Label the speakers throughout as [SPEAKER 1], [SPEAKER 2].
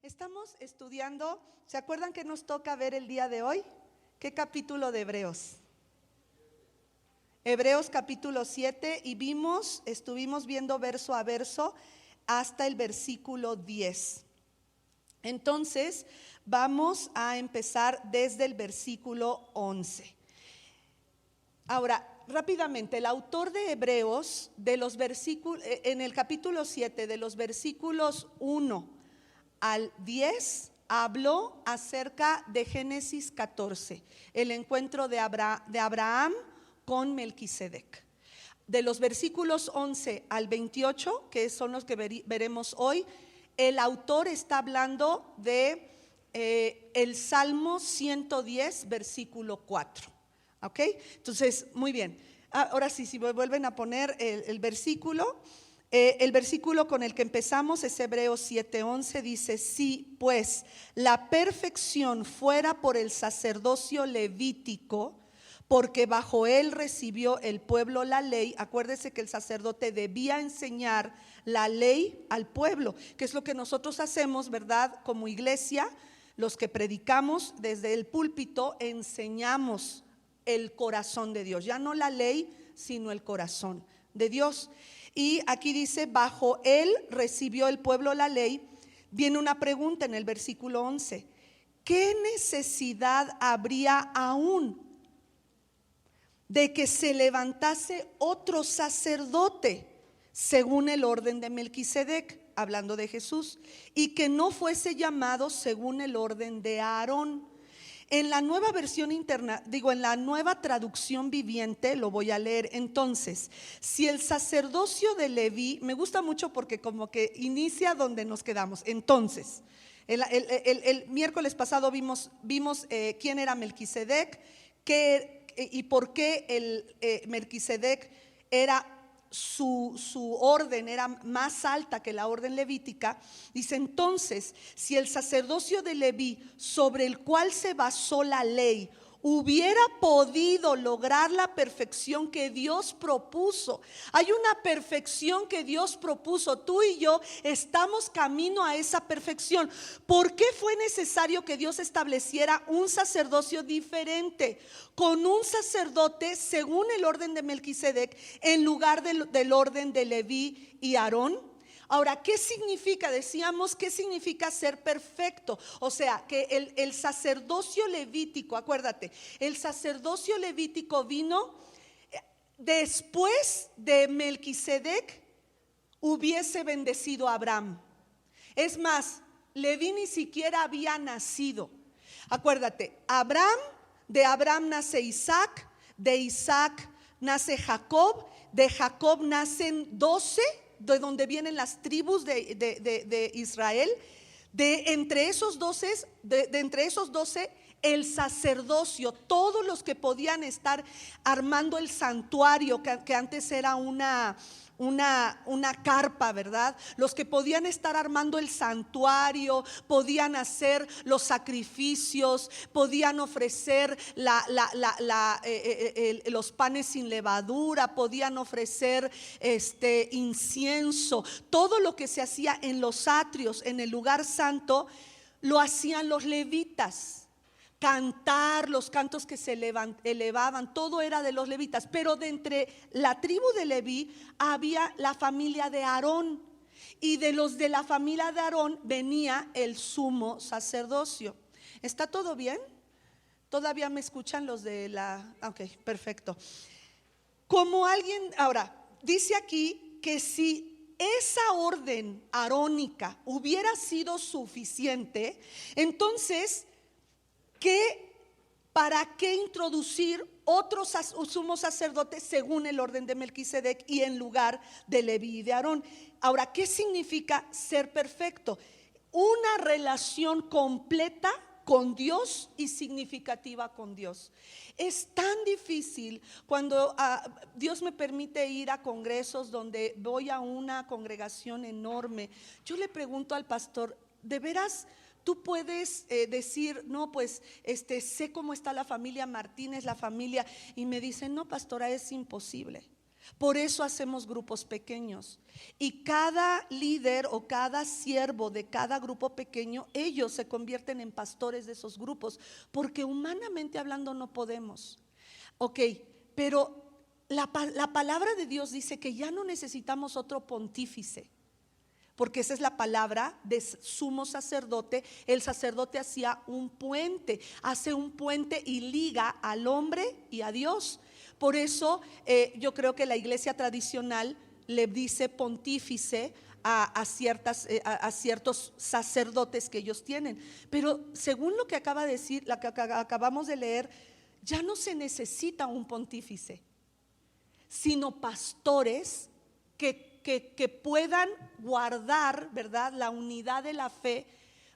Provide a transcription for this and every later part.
[SPEAKER 1] Estamos estudiando, ¿se acuerdan que nos toca ver el día de hoy? ¿Qué capítulo de Hebreos? Hebreos capítulo 7 y estuvimos viendo verso a verso hasta el versículo 10. Entonces, vamos a empezar desde el versículo 11. Ahora, rápidamente, el autor de Hebreos, de los versículos, en el capítulo 7, de los versículos 1 al 10, habló acerca de Génesis 14, el encuentro de Abraham con Melquisedec. De los versículos 11 al 28, que son los que veremos hoy, el autor está hablando de el Salmo 110, versículo 4. ¿Ok? Entonces, muy bien. Ahora sí, si vuelven a poner el versículo. El versículo con el que empezamos es Hebreos 7:11, dice: si pues la perfección fuera por el sacerdocio levítico, porque bajo él recibió el pueblo la ley. Acuérdese que el sacerdote debía enseñar la ley al pueblo, que es lo que nosotros hacemos, ¿verdad? Como iglesia, los que predicamos desde el púlpito, enseñamos el corazón de Dios, ya no la ley, sino el corazón de Dios. Y aquí dice: bajo él recibió el pueblo la ley. Viene una pregunta en el versículo 11: ¿qué necesidad habría aún de que se levantase otro sacerdote según el orden de Melquisedec? Hablando de Jesús, y que no fuese llamado según el orden de Aarón. En la nueva versión en la nueva traducción viviente, lo voy a leer. Entonces, si el sacerdocio de Leví, me gusta mucho porque como que inicia donde nos quedamos. Entonces, el miércoles pasado vimos quién era Melquisedec, y por qué Melquisedec era su orden era más alta que la orden levítica. Dice: entonces, si el sacerdocio de Leví, sobre el cual se basó la ley, hubiera podido lograr la perfección que Dios propuso. Hay una perfección que Dios propuso. Tú y yo estamos camino a esa perfección. ¿Por qué fue necesario que Dios estableciera un sacerdocio diferente, con un sacerdote según el orden de Melquisedec, en lugar del orden de Leví y Aarón? Ahora, ¿qué significa? Decíamos, ¿qué significa ser perfecto? O sea, que el sacerdocio levítico, acuérdate, el sacerdocio levítico vino después de Melquisedec hubiese bendecido a Abraham. Es más, Leví ni siquiera había nacido. Acuérdate, de Abraham nace Isaac, de Isaac nace Jacob, de Jacob nacen 12, de donde vienen las tribus de Israel. Entre esos 12, el sacerdocio, todos los que podían estar armando el santuario, que antes era una carpa, ¿verdad? Los que podían estar armando el santuario, podían hacer los sacrificios, podían ofrecer los panes sin levadura, podían ofrecer incienso. Todo lo que se hacía en los atrios, en el lugar santo, lo hacían los levitas. Cantar, los cantos que se elevaban, todo era de los levitas. Pero de entre la tribu de Leví había la familia de Aarón, y de los de la familia de Aarón venía el sumo sacerdocio. ¿Está todo bien? ¿Todavía me escuchan los de la? Ok, perfecto. Ahora, dice aquí que si esa orden arónica hubiera sido suficiente, entonces, ¿para qué introducir otros sumos sacerdotes según el orden de Melquisedec y en lugar de Leví y de Aarón? Ahora, ¿qué significa ser perfecto? Una relación completa con Dios y significativa con Dios. Es tan difícil cuando Dios me permite ir a congresos donde voy a una congregación enorme. Yo le pregunto al pastor: ¿de veras tú puedes decir, no, pues sé cómo está la familia Martínez, la familia? Y me dicen: no, pastora, es imposible. Por eso hacemos grupos pequeños. Y cada líder o cada siervo de cada grupo pequeño, ellos se convierten en pastores de esos grupos, porque humanamente hablando no podemos. Ok, pero la palabra de Dios dice que ya no necesitamos otro pontífice, porque esa es la palabra de sumo sacerdote. El sacerdote hacía un puente, hace un puente y liga al hombre y a Dios. Por eso yo creo que la iglesia tradicional le dice pontífice a ciertos sacerdotes que ellos tienen. Pero según lo que acaba de decir, lo que acabamos de leer, ya no se necesita un pontífice, sino pastores que puedan guardar, ¿verdad?, la unidad de la fe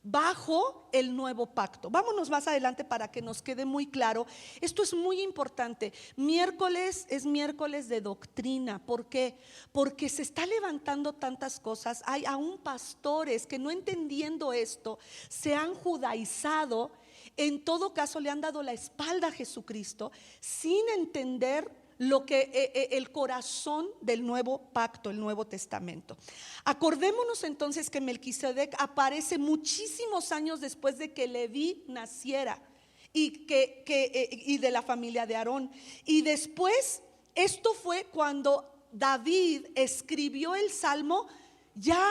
[SPEAKER 1] bajo el nuevo pacto. Vámonos más adelante para que nos quede muy claro. Esto es muy importante. Miércoles es miércoles de doctrina. ¿Por qué? Porque se está levantando tantas cosas. Hay aún pastores que, no entendiendo esto, se han judaizado. En todo caso le han dado la espalda a Jesucristo sin entender lo que el corazón del nuevo pacto, el Nuevo Testamento. Acordémonos entonces que Melquisedec aparece muchísimos años después de que Leví naciera y de la familia de Aarón. Y después, esto fue cuando David escribió el Salmo, ya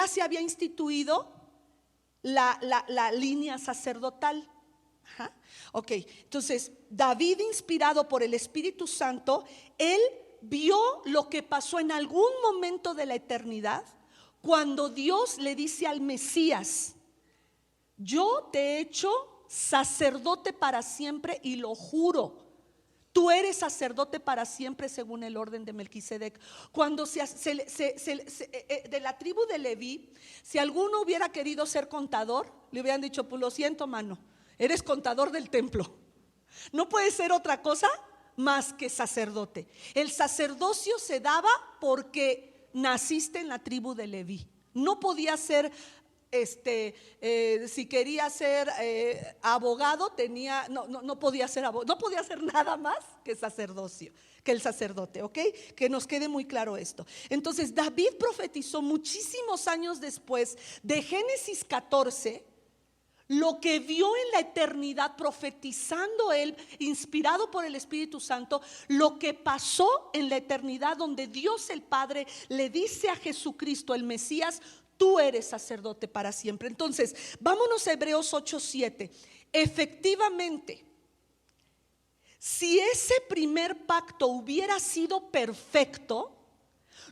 [SPEAKER 1] se había instituido la línea sacerdotal. Ajá. Ok, entonces David, inspirado por el Espíritu Santo, él vio lo que pasó en algún momento de la eternidad, cuando Dios le dice al Mesías: yo te he hecho sacerdote para siempre y lo juro, tú eres sacerdote para siempre según el orden de Melquisedec. Cuando de la tribu de Leví, si alguno hubiera querido ser contador, le hubieran dicho: pues lo siento, mano, eres contador del templo, no puedes ser otra cosa más que sacerdote. El sacerdocio se daba porque naciste en la tribu de Leví. No podía ser si quería ser abogado, no podía ser abogado, no podía ser nada más que sacerdocio, que el sacerdote, ¿ok? Que nos quede muy claro esto. Entonces David profetizó muchísimos años después de Génesis 14, lo que vio en la eternidad, profetizando él, inspirado por el Espíritu Santo, lo que pasó en la eternidad, donde Dios el Padre le dice a Jesucristo, el Mesías: tú eres sacerdote para siempre. Entonces, vámonos a Hebreos 8:7. Efectivamente, si ese primer pacto hubiera sido perfecto,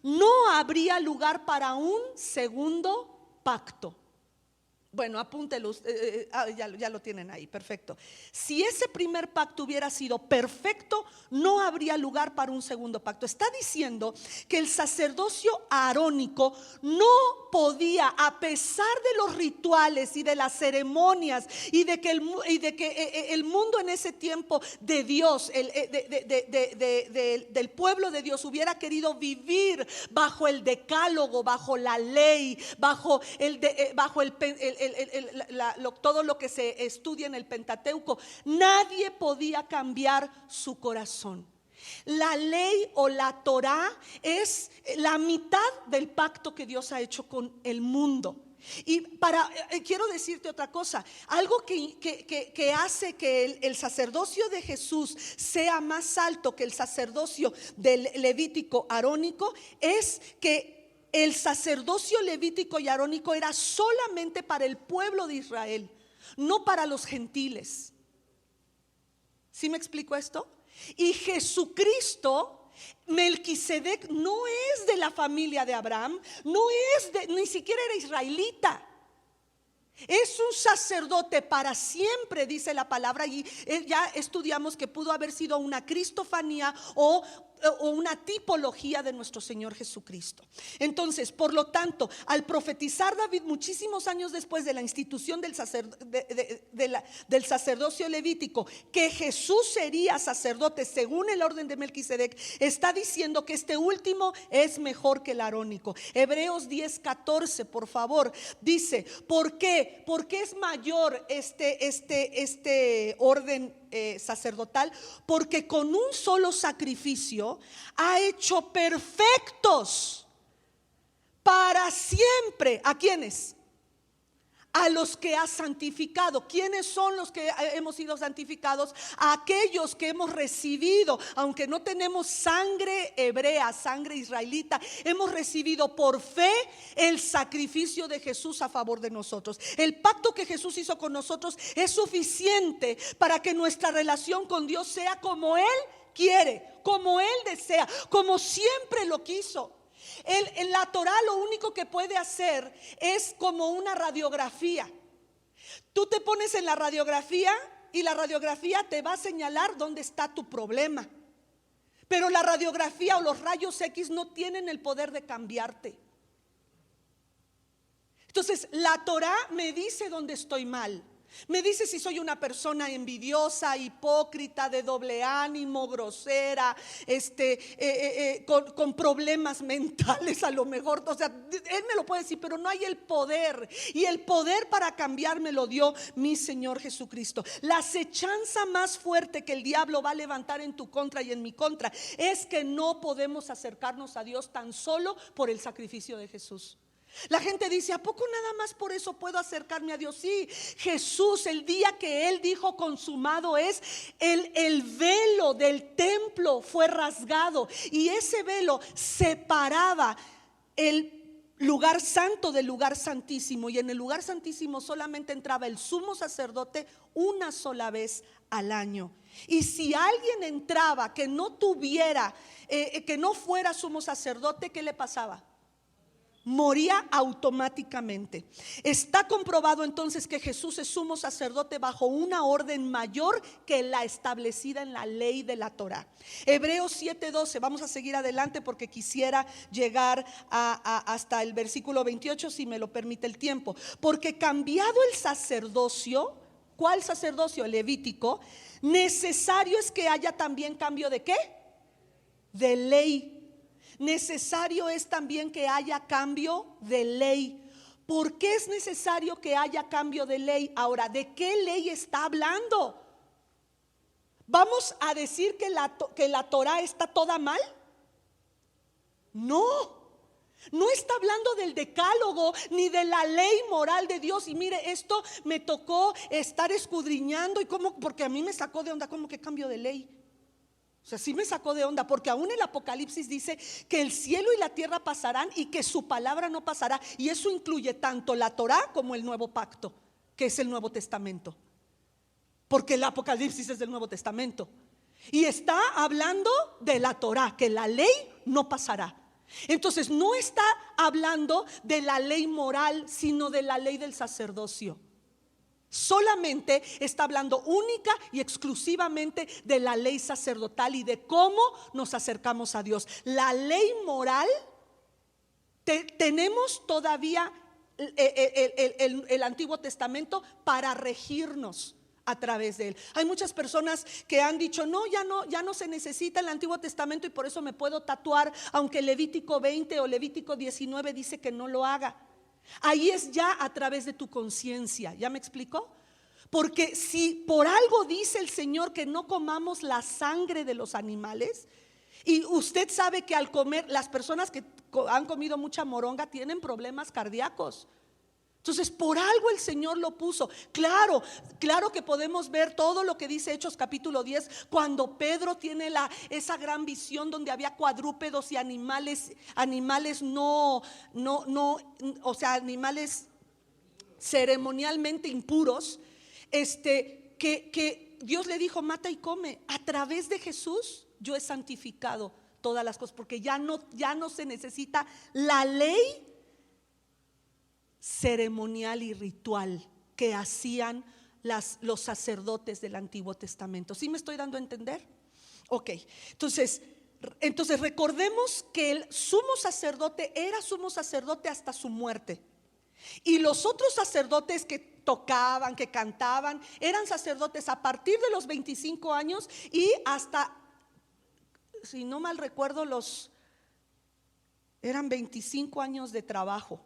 [SPEAKER 1] no habría lugar para un segundo pacto. Bueno, apúntelo, ya lo tienen ahí, perfecto. Si ese primer pacto hubiera sido perfecto, no habría lugar para un segundo pacto. Está diciendo que el sacerdocio arónico no podía, a pesar de los rituales y de las ceremonias y de que el mundo en ese tiempo de Dios, del pueblo de Dios, hubiera querido vivir bajo el decálogo, bajo la ley, bajo todo lo que se estudia en el Pentateuco. Nadie podía cambiar su corazón. La ley o la Torá es la mitad del pacto que Dios ha hecho con el mundo. Y quiero decirte otra cosa, algo que hace que el sacerdocio de Jesús sea más alto que el sacerdocio del levítico arónico, es que el sacerdocio levítico y arónico era solamente para el pueblo de Israel, no para los gentiles. ¿Sí me explico esto? Y Jesucristo, Melquisedec, no es de la familia de Abraham, ni siquiera era israelita. Es un sacerdote para siempre, dice la palabra, y ya estudiamos que pudo haber sido una cristofanía o una tipología de nuestro Señor Jesucristo. Entonces, por lo tanto, al profetizar David muchísimos años después de la institución del sacerdocio levítico, que Jesús sería sacerdote según el orden de Melquisedec, está diciendo que este último es mejor que el arónico. Hebreos 10:14, por favor, dice: ¿por qué? Porque es mayor este orden sacerdotal, porque con un solo sacrificio ha hecho perfectos para siempre. ¿A quiénes? A los que ha santificado. ¿Quiénes son los que hemos sido santificados? A aquellos que hemos recibido, aunque no tenemos sangre hebrea, sangre israelita, hemos recibido por fe el sacrificio de Jesús a favor de nosotros. El pacto que Jesús hizo con nosotros es suficiente para que nuestra relación con Dios sea como Él quiere, como Él desea, como siempre lo quiso. En la Torah lo único que puede hacer es como una radiografía. Tú te pones en la radiografía y la radiografía te va a señalar dónde está tu problema. Pero la radiografía o los rayos X no tienen el poder de cambiarte. Entonces la Torah me dice dónde estoy mal. Me dice si soy una persona envidiosa, hipócrita, de doble ánimo, grosera, con problemas mentales a lo mejor. O sea, Él me lo puede decir, pero no hay el poder. Y el poder para cambiar me lo dio mi Señor Jesucristo. La acechanza más fuerte que el diablo va a levantar en tu contra y en mi contra es que no podemos acercarnos a Dios tan solo por el sacrificio de Jesús. La gente dice, ¿a poco nada más por eso puedo acercarme a Dios? Sí, Jesús, el día que Él dijo consumado es, el velo del templo fue rasgado y ese velo separaba el lugar santo del lugar santísimo, y en el lugar santísimo solamente entraba el sumo sacerdote una sola vez al año. Y si alguien entraba que no tuviera, que no fuera sumo sacerdote, ¿qué le pasaba? Moría automáticamente. Está comprobado entonces que Jesús es sumo sacerdote bajo una orden mayor que la establecida en la ley de la Torah. Hebreos 7:12, vamos a seguir adelante porque quisiera llegar hasta el versículo 28, si me lo permite el tiempo. Porque cambiado el sacerdocio, ¿cuál sacerdocio? El levítico. Necesario es que haya también cambio ¿de qué? De ley. Necesario es también que haya cambio de ley. ¿Por qué es necesario que haya cambio de ley? Ahora, ¿de qué ley está hablando? ¿Vamos a decir que la Torah está toda mal? No, no está hablando del decálogo ni de la ley moral de Dios. Y mire, esto me tocó estar escudriñando y cómo, porque a mí me sacó de onda, ¿cómo que cambio de ley? O sea, sí me sacó de onda, porque aún el Apocalipsis dice que el cielo y la tierra pasarán y que su palabra no pasará. Y eso incluye tanto la Torah como el nuevo pacto, que es el Nuevo Testamento. Porque el Apocalipsis es del Nuevo Testamento. Y está hablando de la Torah, que la ley no pasará. Entonces no está hablando de la ley moral, sino de la ley del sacerdocio. Solamente está hablando única y exclusivamente de la ley sacerdotal y de cómo nos acercamos a Dios. La ley moral, tenemos todavía el Antiguo Testamento para regirnos a través de él. Hay muchas personas que han dicho, no, ya no se necesita el Antiguo Testamento y por eso me puedo tatuar, aunque Levítico 20 o Levítico 19 dice que no lo haga. Ahí es ya a través de tu conciencia. ¿Ya me explicó? Porque si por algo dice el Señor que no comamos la sangre de los animales, y usted sabe que al comer, las personas que han comido mucha moronga tienen problemas cardíacos. Entonces por algo el Señor lo puso. Claro que podemos ver todo lo que dice Hechos capítulo 10, cuando Pedro tiene esa gran visión donde había cuadrúpedos y animales no, o sea, animales ceremonialmente impuros, que Dios le dijo, mata y come. A través de Jesús yo he santificado todas las cosas, porque ya no se necesita la ley ceremonial y ritual que hacían los sacerdotes del Antiguo Testamento. ¿Sí me estoy dando a entender? Ok, entonces recordemos que el sumo sacerdote era sumo sacerdote hasta su muerte, y los otros sacerdotes que tocaban, que cantaban, eran sacerdotes a partir de los 25 años y hasta, si no mal recuerdo, eran 25 años de trabajo.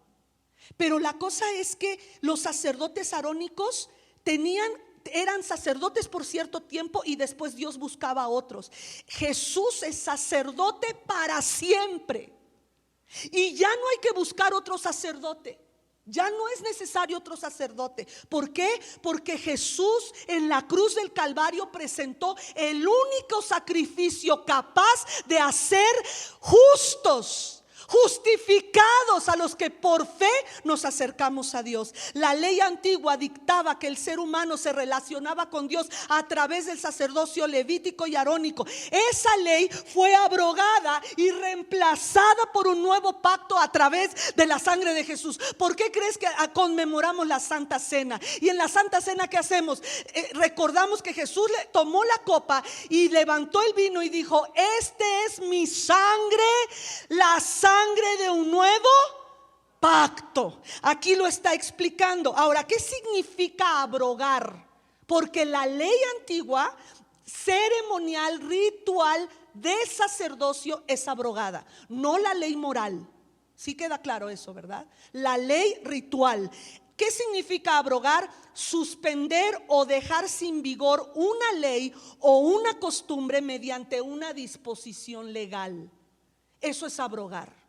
[SPEAKER 1] Pero la cosa es que los sacerdotes arónicos tenían eran sacerdotes por cierto tiempo y después Dios buscaba a otros. Jesús es sacerdote para siempre. Y ya no hay que buscar otro sacerdote. Ya no es necesario otro sacerdote. ¿Por qué? Porque Jesús en la cruz del Calvario presentó el único sacrificio capaz de hacer justos, justificados a los que por fe nos acercamos a Dios. La ley antigua dictaba que el ser humano se relacionaba con Dios a través del sacerdocio levítico y arónico. Esa ley fue abrogada y reemplazada por un nuevo pacto a través de la sangre de Jesús. ¿Por qué crees que conmemoramos la Santa Cena? Y en la Santa Cena, ¿qué hacemos? Recordamos que Jesús tomó la copa y levantó el vino y dijo: este es mi sangre, la sangre de un nuevo pacto. Aquí lo está explicando. Ahora, ¿qué significa abrogar? Porque la ley antigua, ceremonial, ritual de sacerdocio, es abrogada, no la ley moral. Sí queda claro eso, ¿verdad? La ley ritual. ¿Qué significa abrogar? Suspender o dejar sin vigor una ley o una costumbre mediante una disposición legal. Eso es abrogar.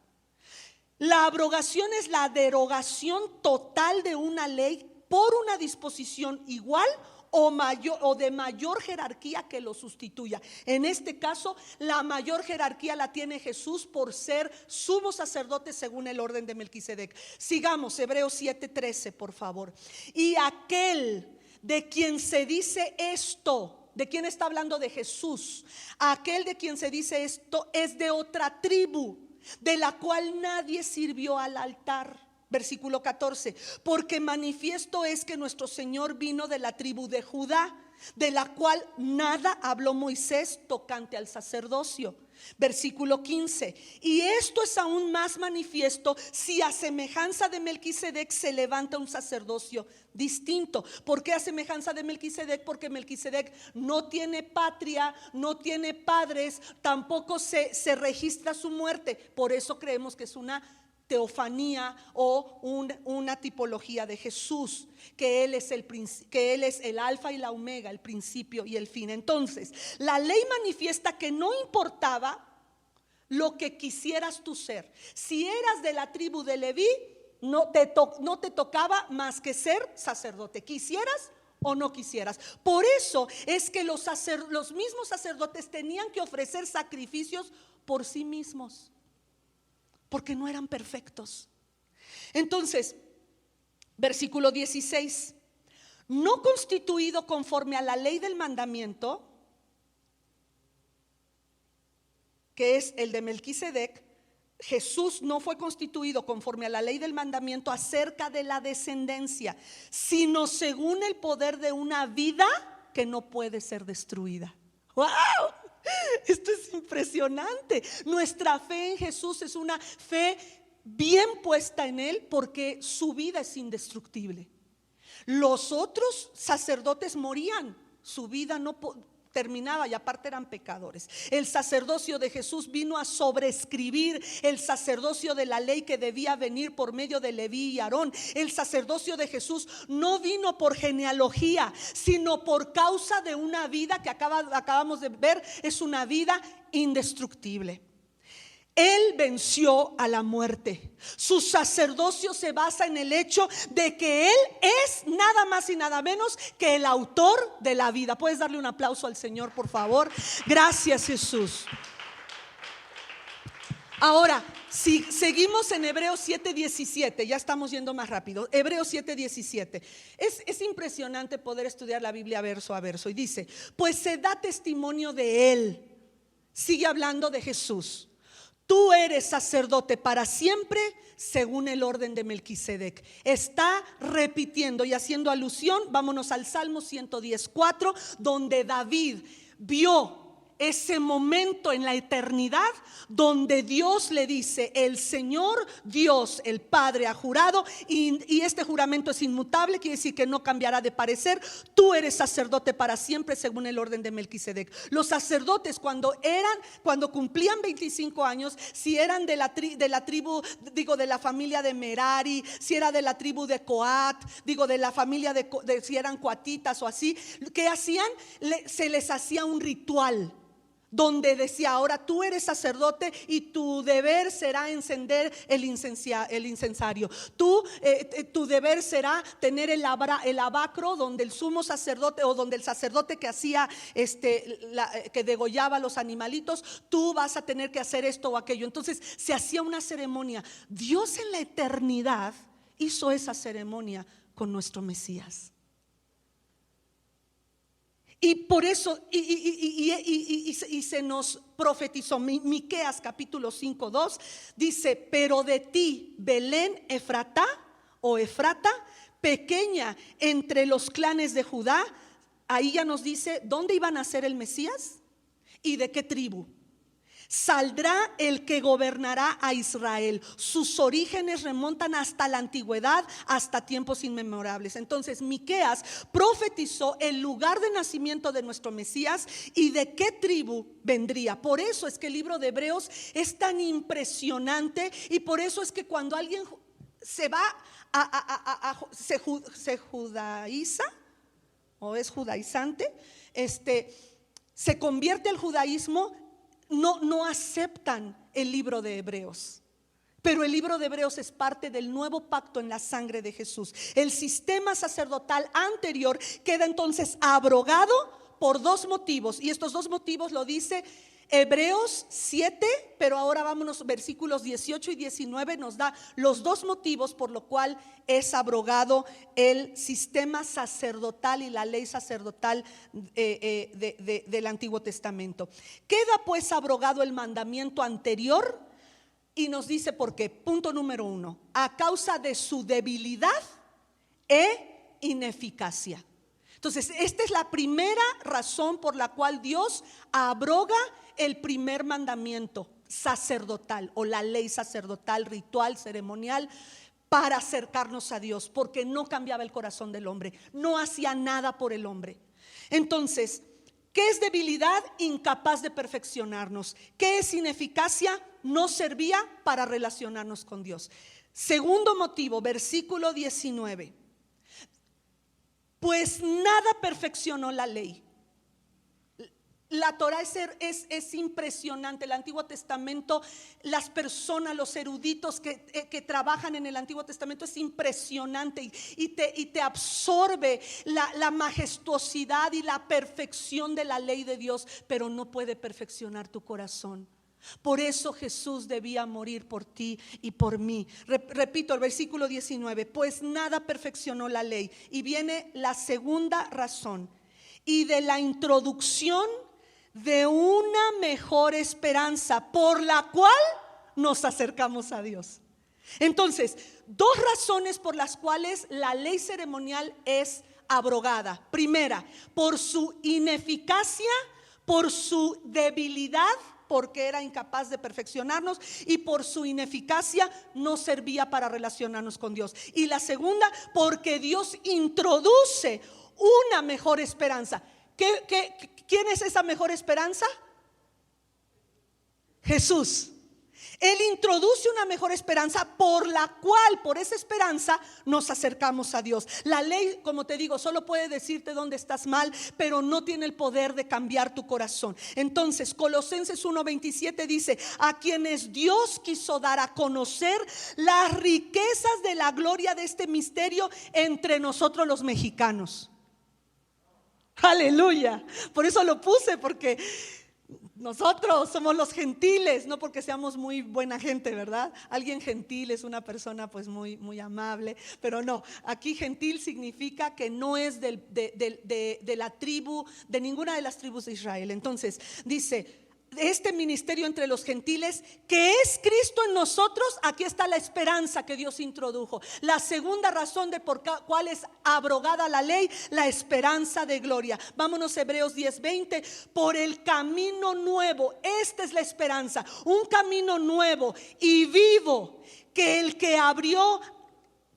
[SPEAKER 1] La abrogación es la derogación total de una ley por una disposición igual o mayor, o de mayor jerarquía que lo sustituya. En este caso, la mayor jerarquía la tiene Jesús por ser sumo sacerdote según el orden de Melquisedec. Sigamos, Hebreos 7:13, por favor. Y aquel de quien se dice esto, ¿de quién está hablando? De Jesús. Aquel de quien se dice esto es de otra tribu, de la cual nadie sirvió al altar. Versículo 14: porque manifiesto es que nuestro Señor vino de la tribu de Judá, de la cual nada habló Moisés tocante al sacerdocio. Versículo 15: y esto es aún más manifiesto si a semejanza de Melquisedec se levanta un sacerdocio distinto. ¿Por qué a semejanza de Melquisedec? Porque Melquisedec no tiene patria, no tiene padres, tampoco se registra su muerte. Por eso creemos que es una teofanía o una tipología de Jesús, que él es el alfa y la omega, el principio y el fin. Entonces, la ley manifiesta que no importaba lo que quisieras tú ser. Si eras de la tribu de Leví, no te tocaba más que ser sacerdote, quisieras o no quisieras. Por eso es que los mismos sacerdotes tenían que ofrecer sacrificios por sí mismos, porque no eran perfectos. Entonces, versículo 16: no constituido conforme a la ley del mandamiento, que es el de Melquisedec, Jesús no fue constituido conforme a la ley del mandamiento acerca de la descendencia, sino según el poder de una vida que no puede ser destruida. ¡Wow! Esto es impresionante. Nuestra fe en Jesús es una fe bien puesta en Él, porque su vida es indestructible. Los otros sacerdotes morían, su vida no terminaba y aparte eran pecadores. El sacerdocio de Jesús vino a sobreescribir el sacerdocio de la ley que debía venir por medio de Leví y Aarón. El sacerdocio de Jesús no vino por genealogía, sino por causa de una vida que acabamos de ver, es una vida indestructible. Él venció a la muerte. Su sacerdocio se basa en el hecho de que Él es nada más y nada menos que el autor de la vida. ¿Puedes darle un aplauso al Señor, por favor? Gracias, Jesús. Ahora, si seguimos en Hebreos 7:17, ya estamos yendo más rápido. Hebreos 7:17. Es impresionante poder estudiar la Biblia verso a verso. Y dice: pues se da testimonio de Él. Sigue hablando de Jesús. Tú eres sacerdote para siempre según el orden de Melquisedec. Está repitiendo y haciendo alusión. Vámonos al Salmo 110:4, donde David vio ese momento en la eternidad donde Dios le dice: el Señor Dios, el Padre, ha jurado, y este juramento es inmutable, quiere decir que no cambiará de parecer. Tú eres sacerdote para siempre según el orden de Melquisedec. Los sacerdotes cuando cumplían 25 años, si eran de la tribu, de la familia de Merari, si era de la tribu de Coat, de la familia de si eran coatitas o así, ¿qué hacían? Se les hacía un ritual donde decía: ahora tú eres sacerdote y tu deber será encender el incensario. Tu deber será tener el abacro donde el sumo sacerdote, o donde el sacerdote que hacía que degollaba los animalitos, tú vas a tener que hacer esto o aquello. Entonces se hacía una ceremonia. Dios en la eternidad hizo esa ceremonia con nuestro Mesías. Y por eso y se nos profetizó. Miqueas capítulo 5:2 dice: pero de ti, Belén Efratá o Efrata, pequeña entre los clanes de Judá. Ahí ya nos dice dónde iba a nacer el Mesías y de qué tribu. Saldrá el que gobernará a Israel. Sus orígenes remontan hasta la antigüedad, hasta tiempos inmemorables. Entonces Miqueas profetizó el lugar de nacimiento de nuestro Mesías y de qué tribu vendría. Por eso es que el libro de Hebreos es tan impresionante, y por eso es que cuando alguien se va se judaiza o es judaizante, se convierte al judaísmo, no aceptan el libro de Hebreos. Pero el libro de Hebreos es parte del nuevo pacto en la sangre de Jesús. El sistema sacerdotal anterior queda entonces abrogado por dos motivos, y estos dos motivos lo dice Hebreos 7, pero ahora vámonos, versículos 18 y 19 nos da los dos motivos por lo cual es abrogado el sistema sacerdotal y la ley sacerdotal del Antiguo Testamento. Queda pues abrogado el mandamiento anterior, y nos dice por qué. Punto número 1: a causa de su debilidad e ineficacia. Entonces esta es la primera razón por la cual Dios abroga el primer mandamiento sacerdotal, o la ley sacerdotal, ritual, ceremonial, para acercarnos a Dios, porque no cambiaba el corazón del hombre, no hacía nada por el hombre. Entonces, ¿qué es debilidad? Incapaz de perfeccionarnos. ¿Qué es ineficacia? No servía para relacionarnos con Dios. Segundo motivo, versículo 19: pues nada perfeccionó la ley. La Torah es impresionante. El Antiguo Testamento, las personas, los eruditos que trabajan en el Antiguo Testamento, es impresionante, y te absorbe la majestuosidad y la perfección de la ley de Dios, pero no puede perfeccionar tu corazón. Por eso Jesús debía morir por ti y por mí. Repito el versículo 19: pues nada perfeccionó la ley. Y viene la segunda razón: y de la introducción de una mejor esperanza, por la cual nos acercamos a Dios. Entonces, dos razones por las cuales la ley ceremonial es abrogada. Primera, por su ineficacia, por su debilidad, porque era incapaz de perfeccionarnos, y por su ineficacia no servía para relacionarnos con Dios. Y la segunda, porque Dios introduce una mejor esperanza. ¿Quién es esa mejor esperanza? Jesús. Él introduce una mejor esperanza por la cual, por esa esperanza, nos acercamos a Dios. La ley, como te digo, solo puede decirte dónde estás mal, pero no tiene el poder de cambiar tu corazón. Entonces Colosenses 1:27 dice: a quienes Dios quiso dar a conocer las riquezas de la gloria de este misterio entre nosotros los mexicanos. Aleluya. Por eso lo puse, porque nosotros somos los gentiles, no porque seamos muy buena gente, ¿verdad? Alguien gentil es una persona pues muy, muy amable, pero no, aquí gentil significa que no es de la tribu, de ninguna de las tribus de Israel. Entonces dice: este ministerio entre los gentiles, que es Cristo en nosotros. Aquí está la esperanza que Dios introdujo. La segunda razón de por cuál es abrogada la ley, la esperanza de gloria. Vámonos Hebreos 10:20. Por el camino nuevo, esta es la esperanza, un camino nuevo y vivo que el que abrió,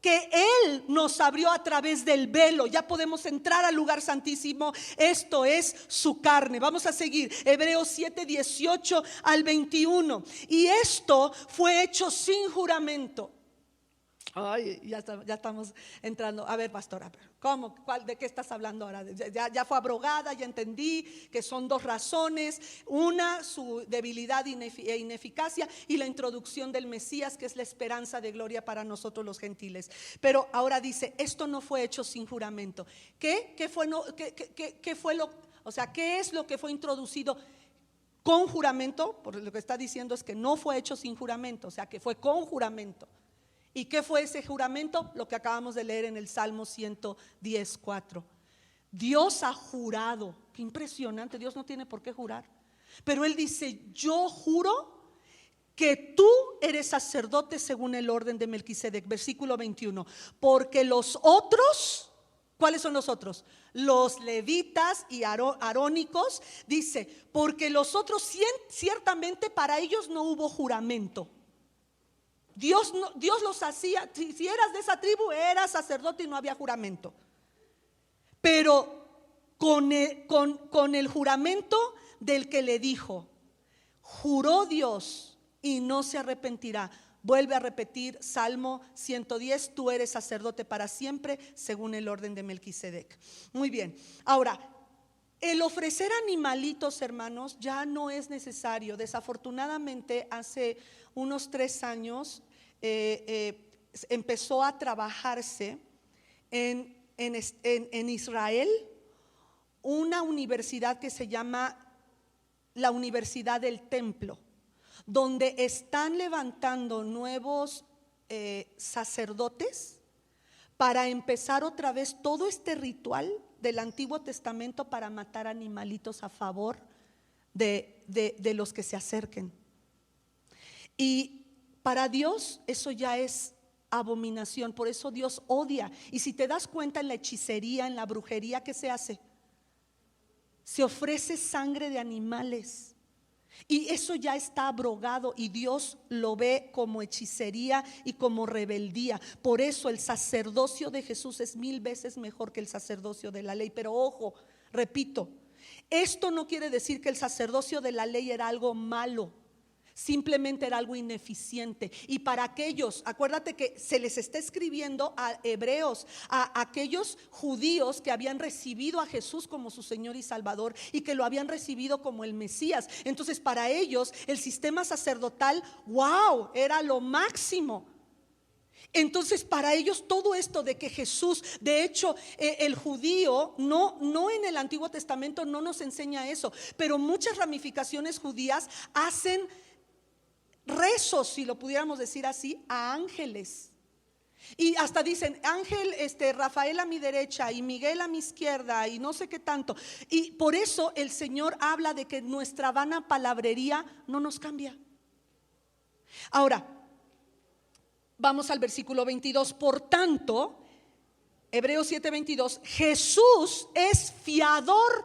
[SPEAKER 1] que Él nos abrió a través del velo. Ya podemos entrar al lugar santísimo, esto es su carne. Vamos a seguir, Hebreos 7:18 al 21. Y esto fue hecho sin juramento. Ay, ya estamos entrando. A ver, pastora, ¿cómo? ¿De qué estás hablando ahora? Ya fue abrogada, ya entendí que son dos razones. Una, su debilidad e ineficacia, y la introducción del Mesías, que es la esperanza de gloria para nosotros los gentiles. Pero ahora dice, esto no fue hecho sin juramento. ¿Qué es lo que fue introducido con juramento? Por lo que está diciendo es que no fue hecho sin juramento, o sea que fue con juramento. ¿Y qué fue ese juramento? Lo que acabamos de leer en el Salmo 110:4. Dios ha jurado. Qué impresionante, Dios no tiene por qué jurar. Pero Él dice, yo juro que tú eres sacerdote según el orden de Melquisedec. Versículo 21. Porque los otros, ¿cuáles son los otros? Los levitas y arónicos. Dice, porque los otros ciertamente para ellos no hubo juramento. Dios los hacía, si eras de esa tribu eras sacerdote y no había juramento. Pero con el juramento del que le dijo, juró Dios y no se arrepentirá. Vuelve a repetir Salmo 110, tú eres sacerdote para siempre según el orden de Melquisedec. Muy bien, ahora el ofrecer animalitos, hermanos, ya no es necesario. Desafortunadamente hace unos 3 años empezó a trabajarse en Israel una universidad que se llama la Universidad del Templo, donde están levantando nuevos sacerdotes para empezar otra vez todo este ritual del Antiguo Testamento para matar animalitos a favor de los que se acerquen. Y para Dios eso ya es abominación, por eso Dios odia. Y si te das cuenta, en la hechicería, en la brujería, ¿qué se hace? Se ofrece sangre de animales. Y eso ya está abrogado y Dios lo ve como hechicería y como rebeldía. Por eso el sacerdocio de Jesús es 1000 veces mejor que el sacerdocio de la ley. Pero ojo, repito, esto no quiere decir que el sacerdocio de la ley era algo malo. Simplemente era algo ineficiente. Y para aquellos, acuérdate que se les está escribiendo a hebreos, a aquellos judíos que habían recibido a Jesús como su Señor y Salvador y que lo habían recibido como el Mesías. Entonces para ellos el sistema sacerdotal, wow, era lo máximo. Entonces para ellos todo esto de que Jesús, de hecho el judío no en el Antiguo Testamento no nos enseña eso, pero muchas ramificaciones judías hacen rezos, si lo pudiéramos decir así, a ángeles. Y hasta dicen, ángel Rafael a mi derecha y Miguel a mi izquierda y no sé qué tanto. Y por eso el Señor habla de que nuestra vana palabrería no nos cambia. Ahora, vamos al versículo 22. Por tanto, Hebreos 7:22, Jesús es fiador,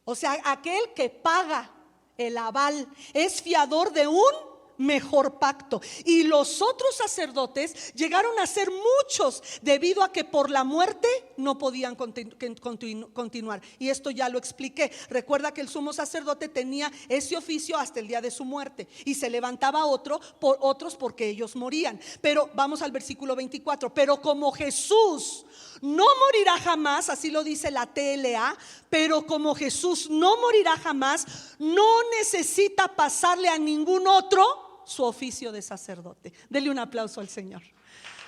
[SPEAKER 1] o sea, aquel que paga el aval, es fiador de un mejor pacto. Y los otros sacerdotes llegaron a ser muchos debido a que por la muerte no podían continuar. Y esto ya lo expliqué. Recuerda que el sumo sacerdote tenía ese oficio hasta el día de su muerte y se levantaba otros porque ellos morían. Pero vamos al versículo 24. Pero como Jesús no morirá jamás, así lo dice la TLA, pero como Jesús no morirá jamás, no necesita pasarle a ningún otro su oficio de sacerdote. Dele un aplauso al Señor.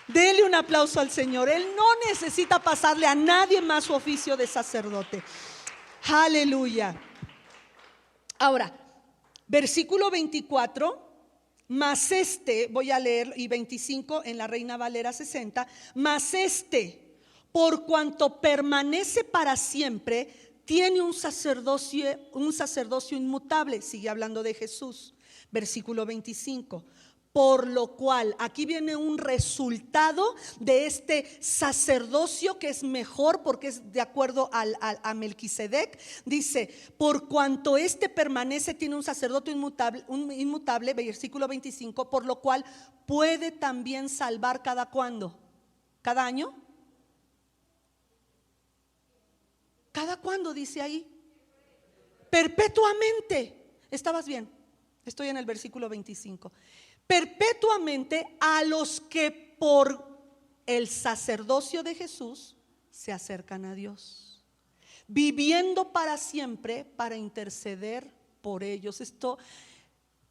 [SPEAKER 1] Dele un aplauso al Señor. Él no necesita pasarle a nadie más su oficio de sacerdote. Aleluya. Ahora, versículo 24, mas voy a leer, y 25 en la Reina Valera 60, mas por cuanto permanece para siempre, tiene un sacerdocio inmutable. Sigue hablando de Jesús, versículo 25. Por lo cual, aquí viene un resultado de este sacerdocio que es mejor porque es de acuerdo a Melquisedec. Dice, por cuanto este permanece, tiene un sacerdote inmutable, versículo 25, por lo cual puede también salvar cada cuándo, cada año. ¿Cada cuándo dice ahí? Perpetuamente. ¿Estabas bien? Estoy en el versículo 25. Perpetuamente a los que por el sacerdocio de Jesús se acercan a Dios, viviendo para siempre para interceder por ellos. Esto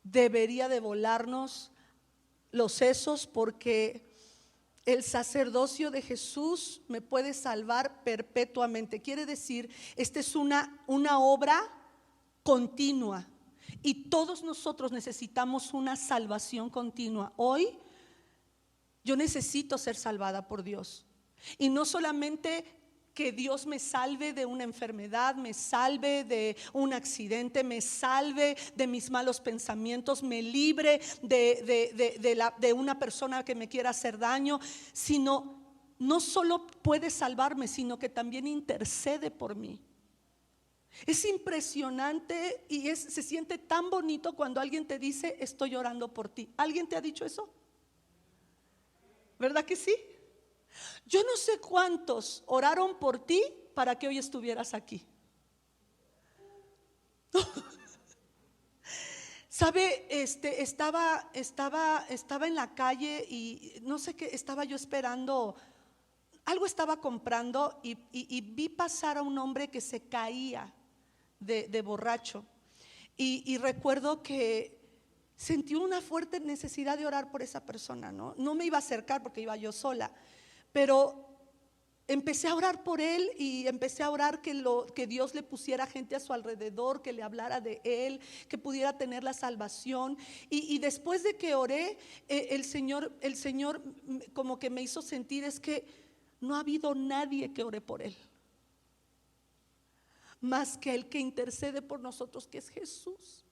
[SPEAKER 1] debería de volarnos los sesos, porque el sacerdocio de Jesús me puede salvar perpetuamente. Quiere decir, esta es una obra continua. Y todos nosotros necesitamos una salvación continua. Hoy yo necesito ser salvada por Dios. Y no solamente que Dios me salve de una enfermedad, me salve de un accidente, me salve de mis malos pensamientos, me libre de una persona que me quiera hacer daño, sino no solo puede salvarme, sino que también intercede por mí. Es impresionante y se siente tan bonito cuando alguien te dice: estoy orando por ti. ¿Alguien te ha dicho eso? ¿Verdad que sí? Yo no sé cuántos oraron por ti para que hoy estuvieras aquí. ¿Sabe? Estaba en la calle y no sé qué, estaba yo esperando, algo estaba comprando y vi pasar a un hombre que se caía de borracho. Y recuerdo que sentí una fuerte necesidad de orar por esa persona. No me iba a acercar porque iba yo sola, pero empecé a orar por él y empecé a orar que Dios le pusiera gente a su alrededor, que le hablara de él, que pudiera tener la salvación. Y después de que oré, el Señor como que me hizo sentir, es que no ha habido nadie que ore por él más que el que intercede por nosotros, que es Jesús.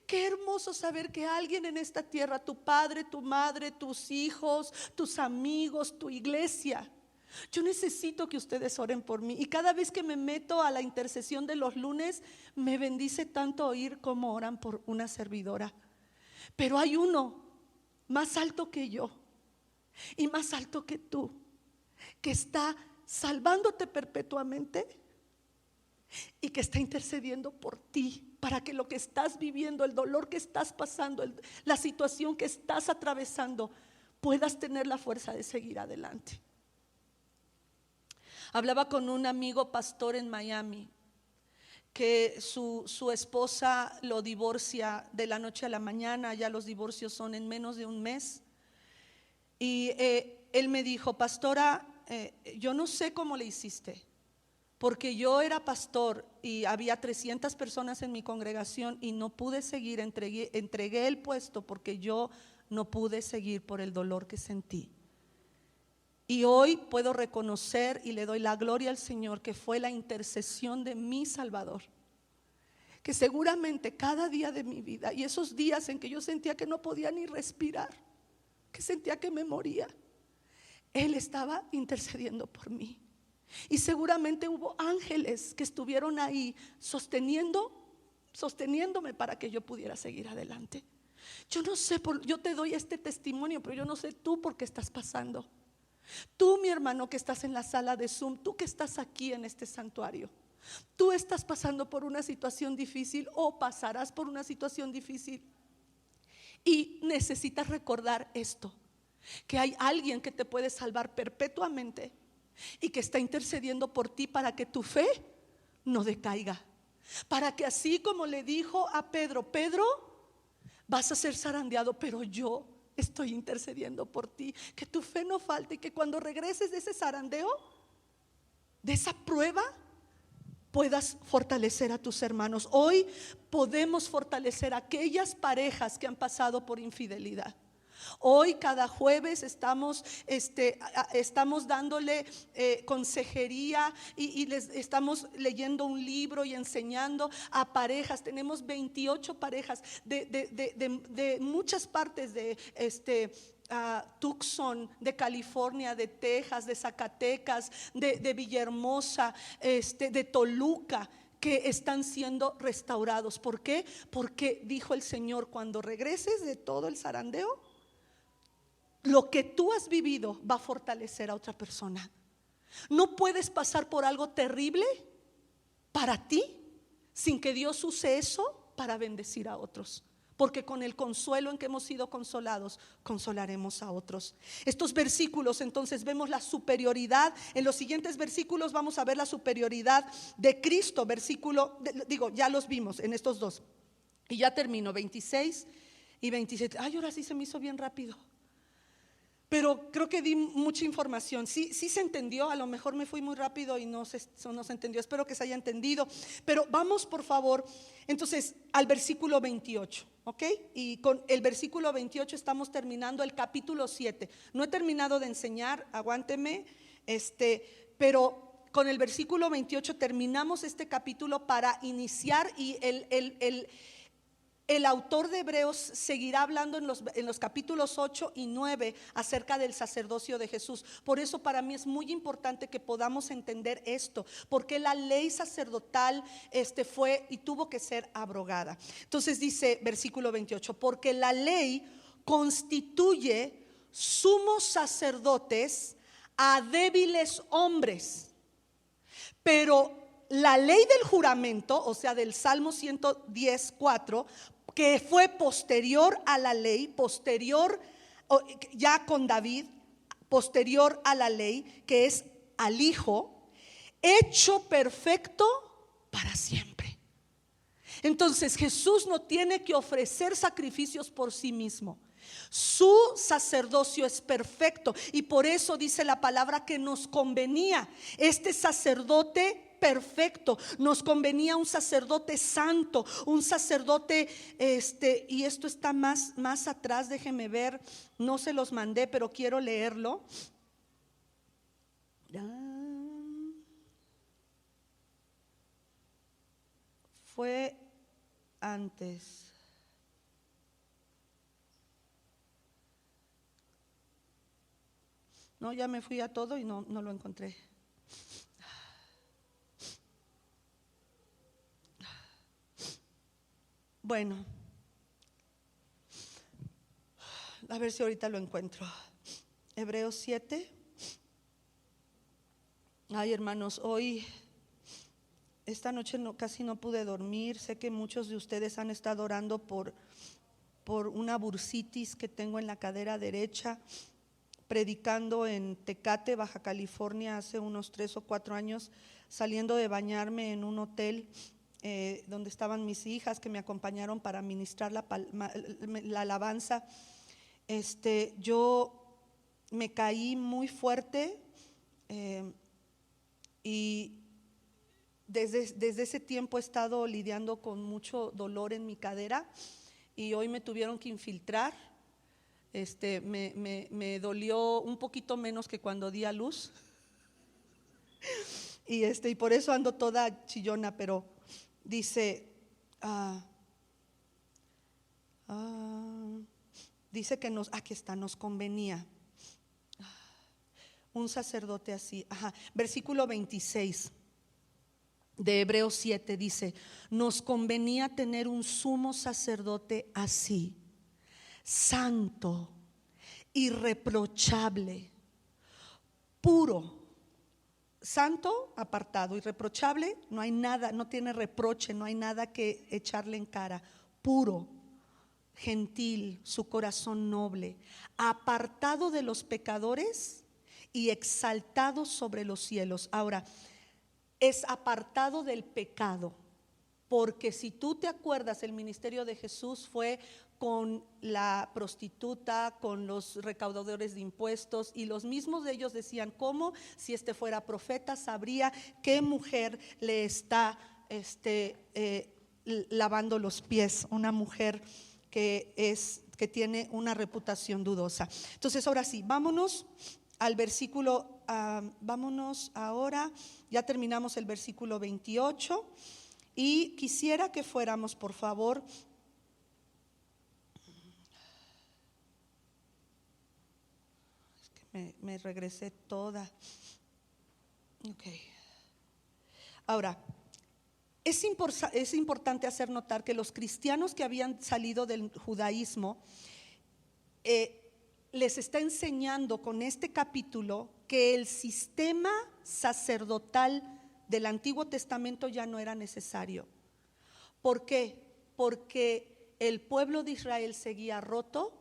[SPEAKER 1] Qué hermoso saber que alguien en esta tierra, tu padre, tu madre, tus hijos, tus amigos, tu iglesia. Yo necesito que ustedes oren por mí. Y cada vez que me meto a la intercesión de los lunes, me bendice tanto oír cómo oran por una servidora. Pero hay uno más alto que yo y más alto que tú, que está salvándote perpetuamente y que está intercediendo por ti, para que lo que estás viviendo, el dolor que estás pasando, la situación que estás atravesando, puedas tener la fuerza de seguir adelante. Hablaba con un amigo pastor en Miami, que su esposa lo divorcia de la noche a la mañana. Ya los divorcios son en menos de un mes. Y él me dijo: pastora, yo no sé cómo le hiciste, porque yo era pastor y había 300 personas en mi congregación y no pude seguir, entregué el puesto porque yo no pude seguir por el dolor que sentí. Y hoy puedo reconocer y le doy la gloria al Señor que fue la intercesión de mi Salvador, que seguramente cada día de mi vida, y esos días en que yo sentía que no podía ni respirar, que sentía que me moría, Él estaba intercediendo por mí. Y seguramente hubo ángeles que estuvieron ahí sosteniéndome para que yo pudiera seguir adelante. Yo no sé, yo te doy este testimonio, pero yo no sé tú por qué estás pasando. Tú, mi hermano, que estás en la sala de Zoom, tú que estás aquí en este santuario, tú estás pasando por una situación difícil o pasarás por una situación difícil y necesitas recordar esto: que hay alguien que te puede salvar perpetuamente y que está intercediendo por ti para que tu fe no decaiga, para que así como le dijo a Pedro: Pedro, vas a ser zarandeado, pero yo estoy intercediendo por ti, que tu fe no falte y que cuando regreses de ese zarandeo, de esa prueba, puedas fortalecer a tus hermanos. Hoy podemos fortalecer a aquellas parejas que han pasado por infidelidad. Hoy cada jueves estamos dándole consejería y les estamos leyendo un libro y enseñando a parejas. Tenemos 28 parejas de muchas partes de Tucson, de California, de Texas, de Zacatecas, de Villahermosa, de Toluca, que están siendo restaurados. ¿Por qué? Porque dijo el Señor: cuando regreses de todo el zarandeo, lo que tú has vivido va a fortalecer a otra persona. No puedes pasar por algo terrible para ti sin que Dios use eso para bendecir a otros. Porque con el consuelo en que hemos sido consolados, consolaremos a otros. Estos versículos, entonces, vemos la superioridad. En los siguientes versículos vamos a ver la superioridad de Cristo. Ya los vimos en estos dos. Y ya termino, 26 y 27. Ay, ahora sí se me hizo bien rápido. Pero creo que di mucha información. Sí se entendió. A lo mejor me fui muy rápido y no se entendió. Espero que se haya entendido. Pero vamos, por favor, entonces al versículo 28. ¿Ok? Y con el versículo 28 estamos terminando el capítulo 7. No he terminado de enseñar, aguánteme. Pero con el versículo 28 terminamos este capítulo para iniciar. Y el autor de Hebreos seguirá hablando en los capítulos 8 y 9 acerca del sacerdocio de Jesús. Por eso para mí es muy importante que podamos entender esto, porque la ley sacerdotal fue y tuvo que ser abrogada. Entonces dice versículo 28: porque la ley constituye sumos sacerdotes a débiles hombres, pero la ley del juramento, o sea, del Salmo 110:4, que fue posterior a la ley, posterior ya con David, posterior a la ley, que es al Hijo, hecho perfecto para siempre. Entonces Jesús no tiene que ofrecer sacrificios por sí mismo. Su sacerdocio es perfecto, y por eso dice la palabra que nos convenía este sacerdote perfecto. Nos convenía un sacerdote santo, un sacerdote y esto está más atrás, déjeme ver, no se los mandé, pero quiero leerlo. Fue antes. No, ya me fui a todo y no lo encontré. Bueno, a ver si ahorita lo encuentro. Hebreos 7. Ay, hermanos, esta noche casi no pude dormir. Sé que muchos de ustedes han estado orando por una bursitis que tengo en la cadera derecha. Predicando en Tecate, Baja California, hace unos 3 o 4 años, saliendo de bañarme en un hotel donde estaban mis hijas que me acompañaron para ministrar la alabanza. Yo me caí muy fuerte y desde ese tiempo he estado lidiando con mucho dolor en mi cadera, y hoy me tuvieron que infiltrar. Me dolió un poquito menos que cuando di a luz. Y por eso ando toda chillona, pero dice dice que aquí está, nos convenía un sacerdote así. Versículo 26 de Hebreos 7 dice: nos convenía tener un sumo sacerdote así, santo, irreprochable, puro. Santo, apartado; irreprochable, no hay nada, no tiene reproche, no hay nada que echarle en cara. Puro, gentil, su corazón noble, apartado de los pecadores y exaltado sobre los cielos. Ahora, es apartado del pecado, porque si tú te acuerdas, el ministerio de Jesús fue con la prostituta, con los recaudadores de impuestos, y los mismos de ellos decían: ¿cómo? Si fuera profeta, sabría qué mujer le está lavando los pies. Una mujer que que tiene una reputación dudosa. Entonces ahora sí, vámonos al versículo, vámonos ahora, ya terminamos el versículo 28 y quisiera que fuéramos, por favor, es que me regresé toda. Ok. Ahora, es importante hacer notar que los cristianos que habían salido del judaísmo les está enseñando con este capítulo que el sistema sacerdotal del Antiguo Testamento ya no era necesario. ¿Por qué? Porque el pueblo de Israel seguía roto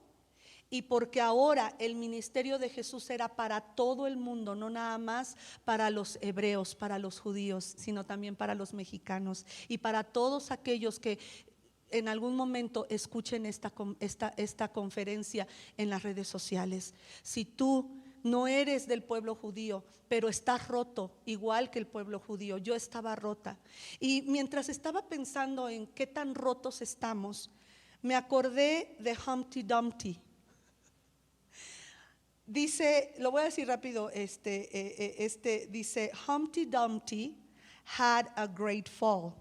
[SPEAKER 1] y porque ahora el ministerio de Jesús era para todo el mundo, no nada más para los hebreos, para los judíos, sino también para los mexicanos y para todos aquellos que en algún momento escuchen esta conferencia en las redes sociales. Si tú no eres del pueblo judío, pero estás roto igual que el pueblo judío, yo estaba rota. Y mientras estaba pensando en qué tan rotos estamos, me acordé de Humpty Dumpty. Dice, lo voy a decir rápido, dice, Humpty Dumpty had a great fall,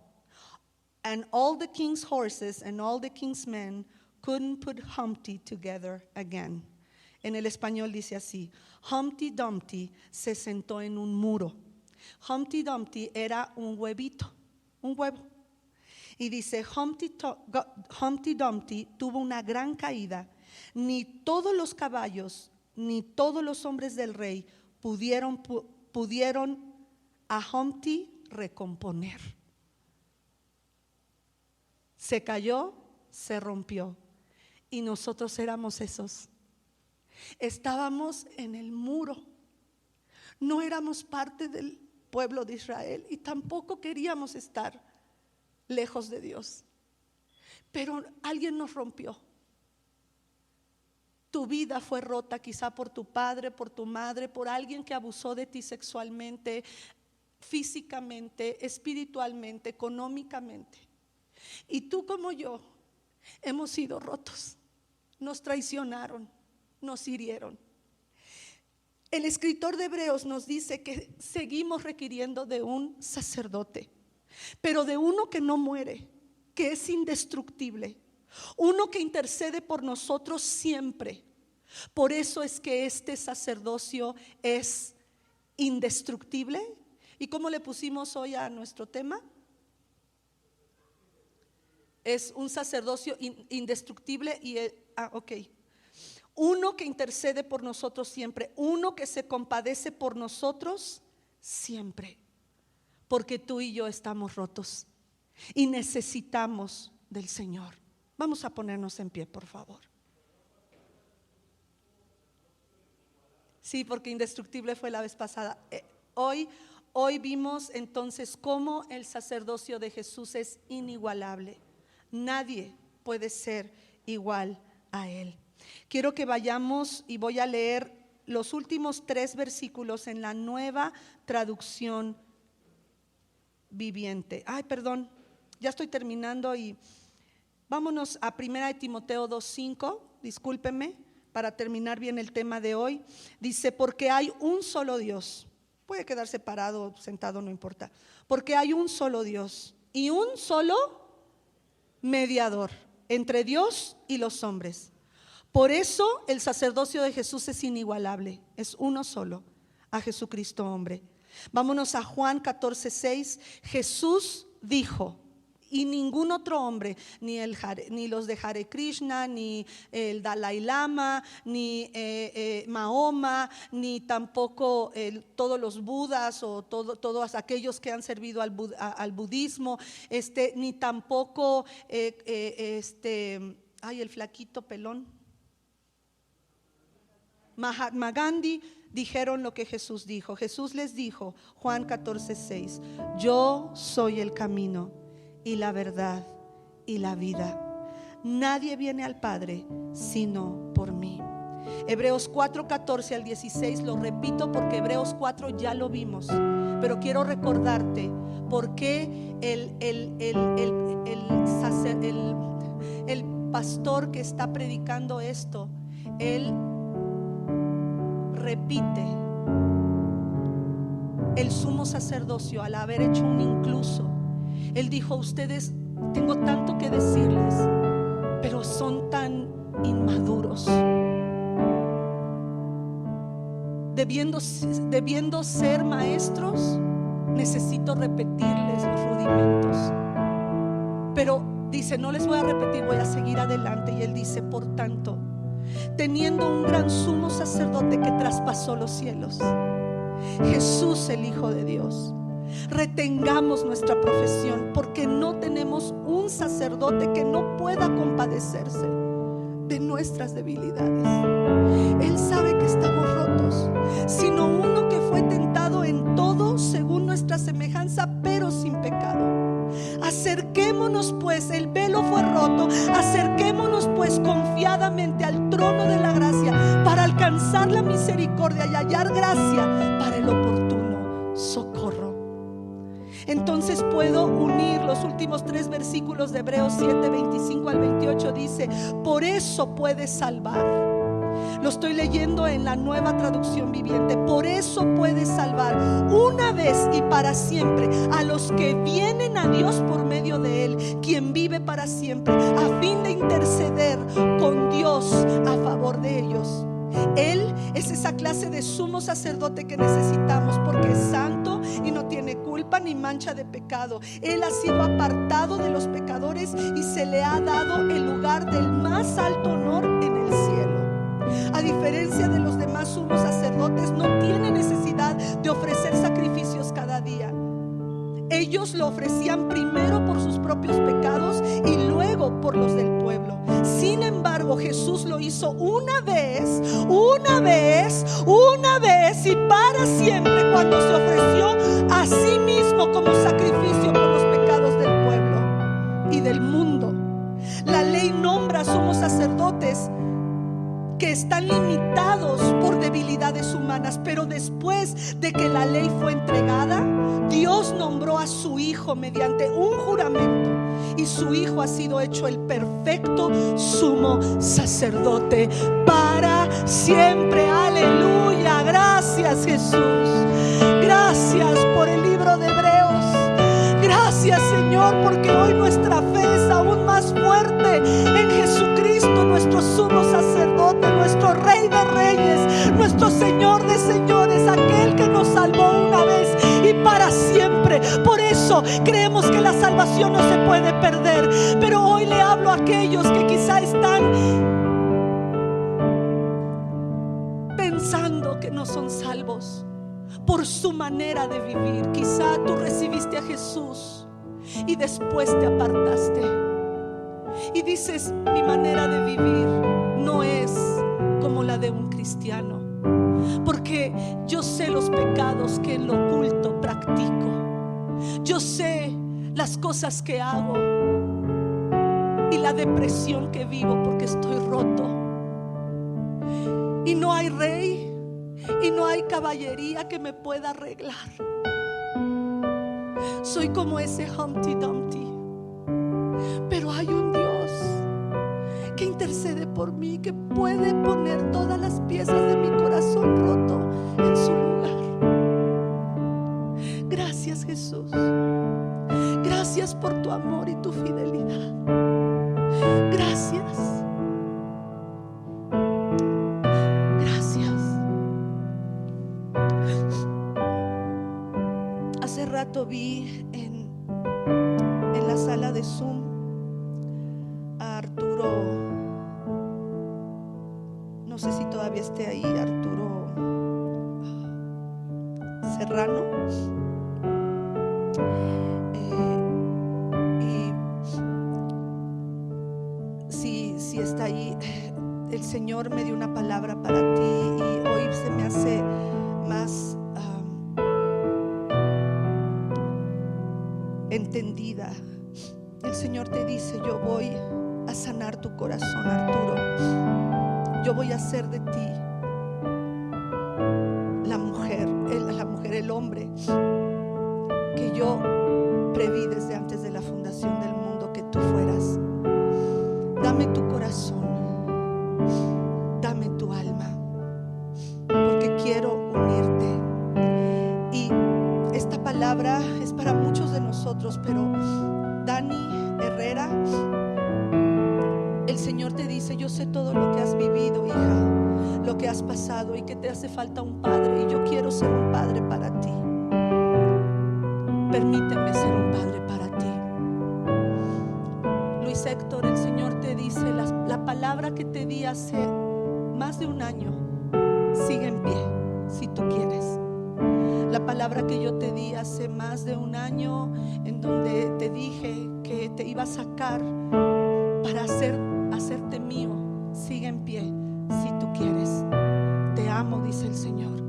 [SPEAKER 1] and all the king's horses and all the king's men couldn't put Humpty together again. En el español dice así: Humpty Dumpty se sentó en un muro. Humpty Dumpty era un huevito, un huevo. Y dice, Humpty Dumpty tuvo una gran caída. Ni todos los caballos ni todos los hombres del rey pudieron a Humpty recomponer. Se cayó, se rompió. Y nosotros éramos esos. Estábamos en el muro. No éramos parte del pueblo de Israel y tampoco queríamos estar lejos de Dios. Pero alguien nos rompió. Tu vida fue rota quizá por tu padre, por tu madre, por alguien que abusó de ti sexualmente, físicamente, espiritualmente, económicamente. Y tú como yo hemos sido rotos. Nos traicionaron, nos hirieron. El escritor de Hebreos nos dice que seguimos requiriendo de un sacerdote, pero de uno que no muere, que es indestructible, uno que intercede por nosotros siempre. Por eso es que este sacerdocio es indestructible. ¿Y cómo le pusimos hoy a nuestro tema? Es un sacerdocio indestructible y ok. Uno que intercede por nosotros siempre, uno que se compadece por nosotros siempre, porque tú y yo estamos rotos y necesitamos del Señor. Vamos a ponernos en pie, por favor. Sí, porque indestructible fue la vez pasada. Hoy vimos entonces cómo el sacerdocio de Jesús es inigualable. Nadie puede ser igual a Él. Quiero que vayamos y voy a leer los últimos 3 versículos en la Nueva Traducción Viviente. Ya estoy terminando y vámonos a 1 Timoteo 2:5, discúlpenme, para terminar bien el tema de hoy. Dice, porque hay un solo Dios. Puede quedarse parado o sentado, no importa. Porque hay un solo Dios y un solo mediador entre Dios y los hombres. Por eso el sacerdocio de Jesús es inigualable, es uno solo, a Jesucristo hombre. Vámonos a Juan 14:6. Jesús dijo, y ningún otro hombre, ni los de Hare Krishna, ni el Dalai Lama, ni Mahoma, ni tampoco todos los budas o todos aquellos que han servido al budismo, ni tampoco el flaquito pelón, Mahatma Gandhi, dijeron lo que Jesús dijo. Jesús les dijo, Juan 14:6, yo soy el camino y la verdad y la vida. Nadie viene al Padre sino por mí. Hebreos 4:14 al 16, lo repito porque Hebreos 4 ya lo vimos, pero quiero recordarte por qué el pastor que está predicando esto, él repite el sumo sacerdocio al haber hecho un incluso. Él dijo: ustedes, tengo tanto que decirles, pero son tan inmaduros. Debiendo ser maestros, necesito repetirles los rudimentos. Pero dice: no les voy a repetir, voy a seguir adelante. Y él dice: por tanto, teniendo un gran sumo sacerdote que traspasó los cielos, Jesús el Hijo de Dios, retengamos nuestra profesión, porque no tenemos un sacerdote que no pueda compadecerse de nuestras debilidades. Él sabe que estamos rotos, sino uno que fue tentado en todo según nuestra semejanza, pero sin pecado. Acerquémonos pues, el velo fue roto, acerquémonos pues confiadamente al trono de la gracia para alcanzar la misericordia y hallar gracia para el oportuno socorro. Entonces puedo unir los últimos 3 versículos de Hebreos 7, 25 al 28. Dice: por eso puedes salvar. Lo estoy leyendo en la Nueva Traducción Viviente. Por eso puede salvar una vez y para siempre a los que vienen a Dios por medio de Él, quien vive para siempre, a fin de interceder con Dios a favor de ellos. Él es esa clase de sumo sacerdote que necesitamos, porque es santo y no tiene culpa ni mancha de pecado. Él ha sido apartado de los pecadores y se le ha dado el lugar del más alto honor en el cielo. A diferencia de los demás sumos sacerdotes, no tiene necesidad de ofrecer sacrificios cada día. Ellos lo ofrecían primero por sus propios pecados y luego por los del pueblo. Sin embargo, Jesús lo hizo una vez y para siempre, cuando se ofreció a sí mismo como sacrificio por los pecados del pueblo y del mundo. La ley nombra sumos sacerdotes que están limitados por debilidades humanas, pero después de que la ley fue entregada, Dios nombró a su Hijo mediante un juramento, y su Hijo ha sido hecho el perfecto sumo sacerdote para siempre. Aleluya. Gracias, Jesús. Gracias por el libro de Hebreos. Gracias, Señor, porque hoy nuestra fe es aún más fuerte en Jesucristo, nuestro sumo sacerdote, nuestro Rey de reyes, nuestro Señor de señores, aquel que nos salvó una vez y para siempre. Por eso creemos que la salvación no se puede perder. Pero hoy le hablo a aquellos que quizá están pensando que no son salvos por su manera de vivir. Quizá tú recibiste a Jesús y después te apartaste y dices: mi manera de vivir no es como la de un cristiano, porque yo sé los pecados que en lo oculto practico, yo sé las cosas que hago y la depresión que vivo porque estoy roto, y no hay rey y no hay caballería que me pueda arreglar. Soy como ese Humpty Dumpty, pero hay un Dios que intercede por mí, que puede poner todas las piezas de mi corazón roto en su lugar. Gracias, Jesús. Gracias por tu amor y tu fidelidad. Gracias. Hace rato vi en la sala de Zoom a Arturo, no sé si todavía esté ahí, Arturo Serrano, y si está ahí, el Señor me dio una palabra para ti y hoy se me hace más entendida. El Señor te dice: yo voy a sanar tu corazón, Arturo. Yo voy a hacer de ti la mujer, el hombre que yo preví desde antes de la fundación del mundo que tú fueras. Dame tu dice: yo sé todo lo que has vivido, hija, lo que has pasado, y que te hace falta un padre, y yo quiero ser un padre para ti. Permíteme ser un padre para ti. Luis Héctor, el Señor te dice: la palabra que te di hace más de un año sigue en pie, si tú quieres. La palabra que yo te di hace más de un año, en donde te dije que te iba a sacar para hacerte mío, sigue en pie, si tú quieres. Te amo, dice el Señor,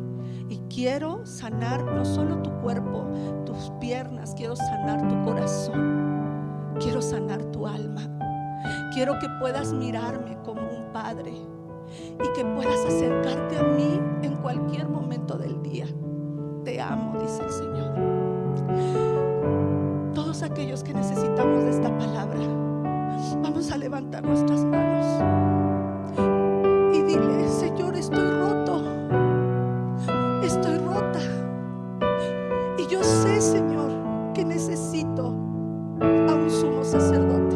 [SPEAKER 1] y quiero sanar no solo tu cuerpo, tus piernas, quiero sanar tu corazón, quiero sanar tu alma. Quiero que puedas mirarme como un padre y que puedas acercarte a mí en cualquier momento del día. Te amo, dice el Señor. Todos aquellos que necesitamos de esta palabra, vamos a levantar nuestras manos y dile: Señor, estoy roto, estoy rota, y yo sé, Señor, que necesito a un sumo sacerdote,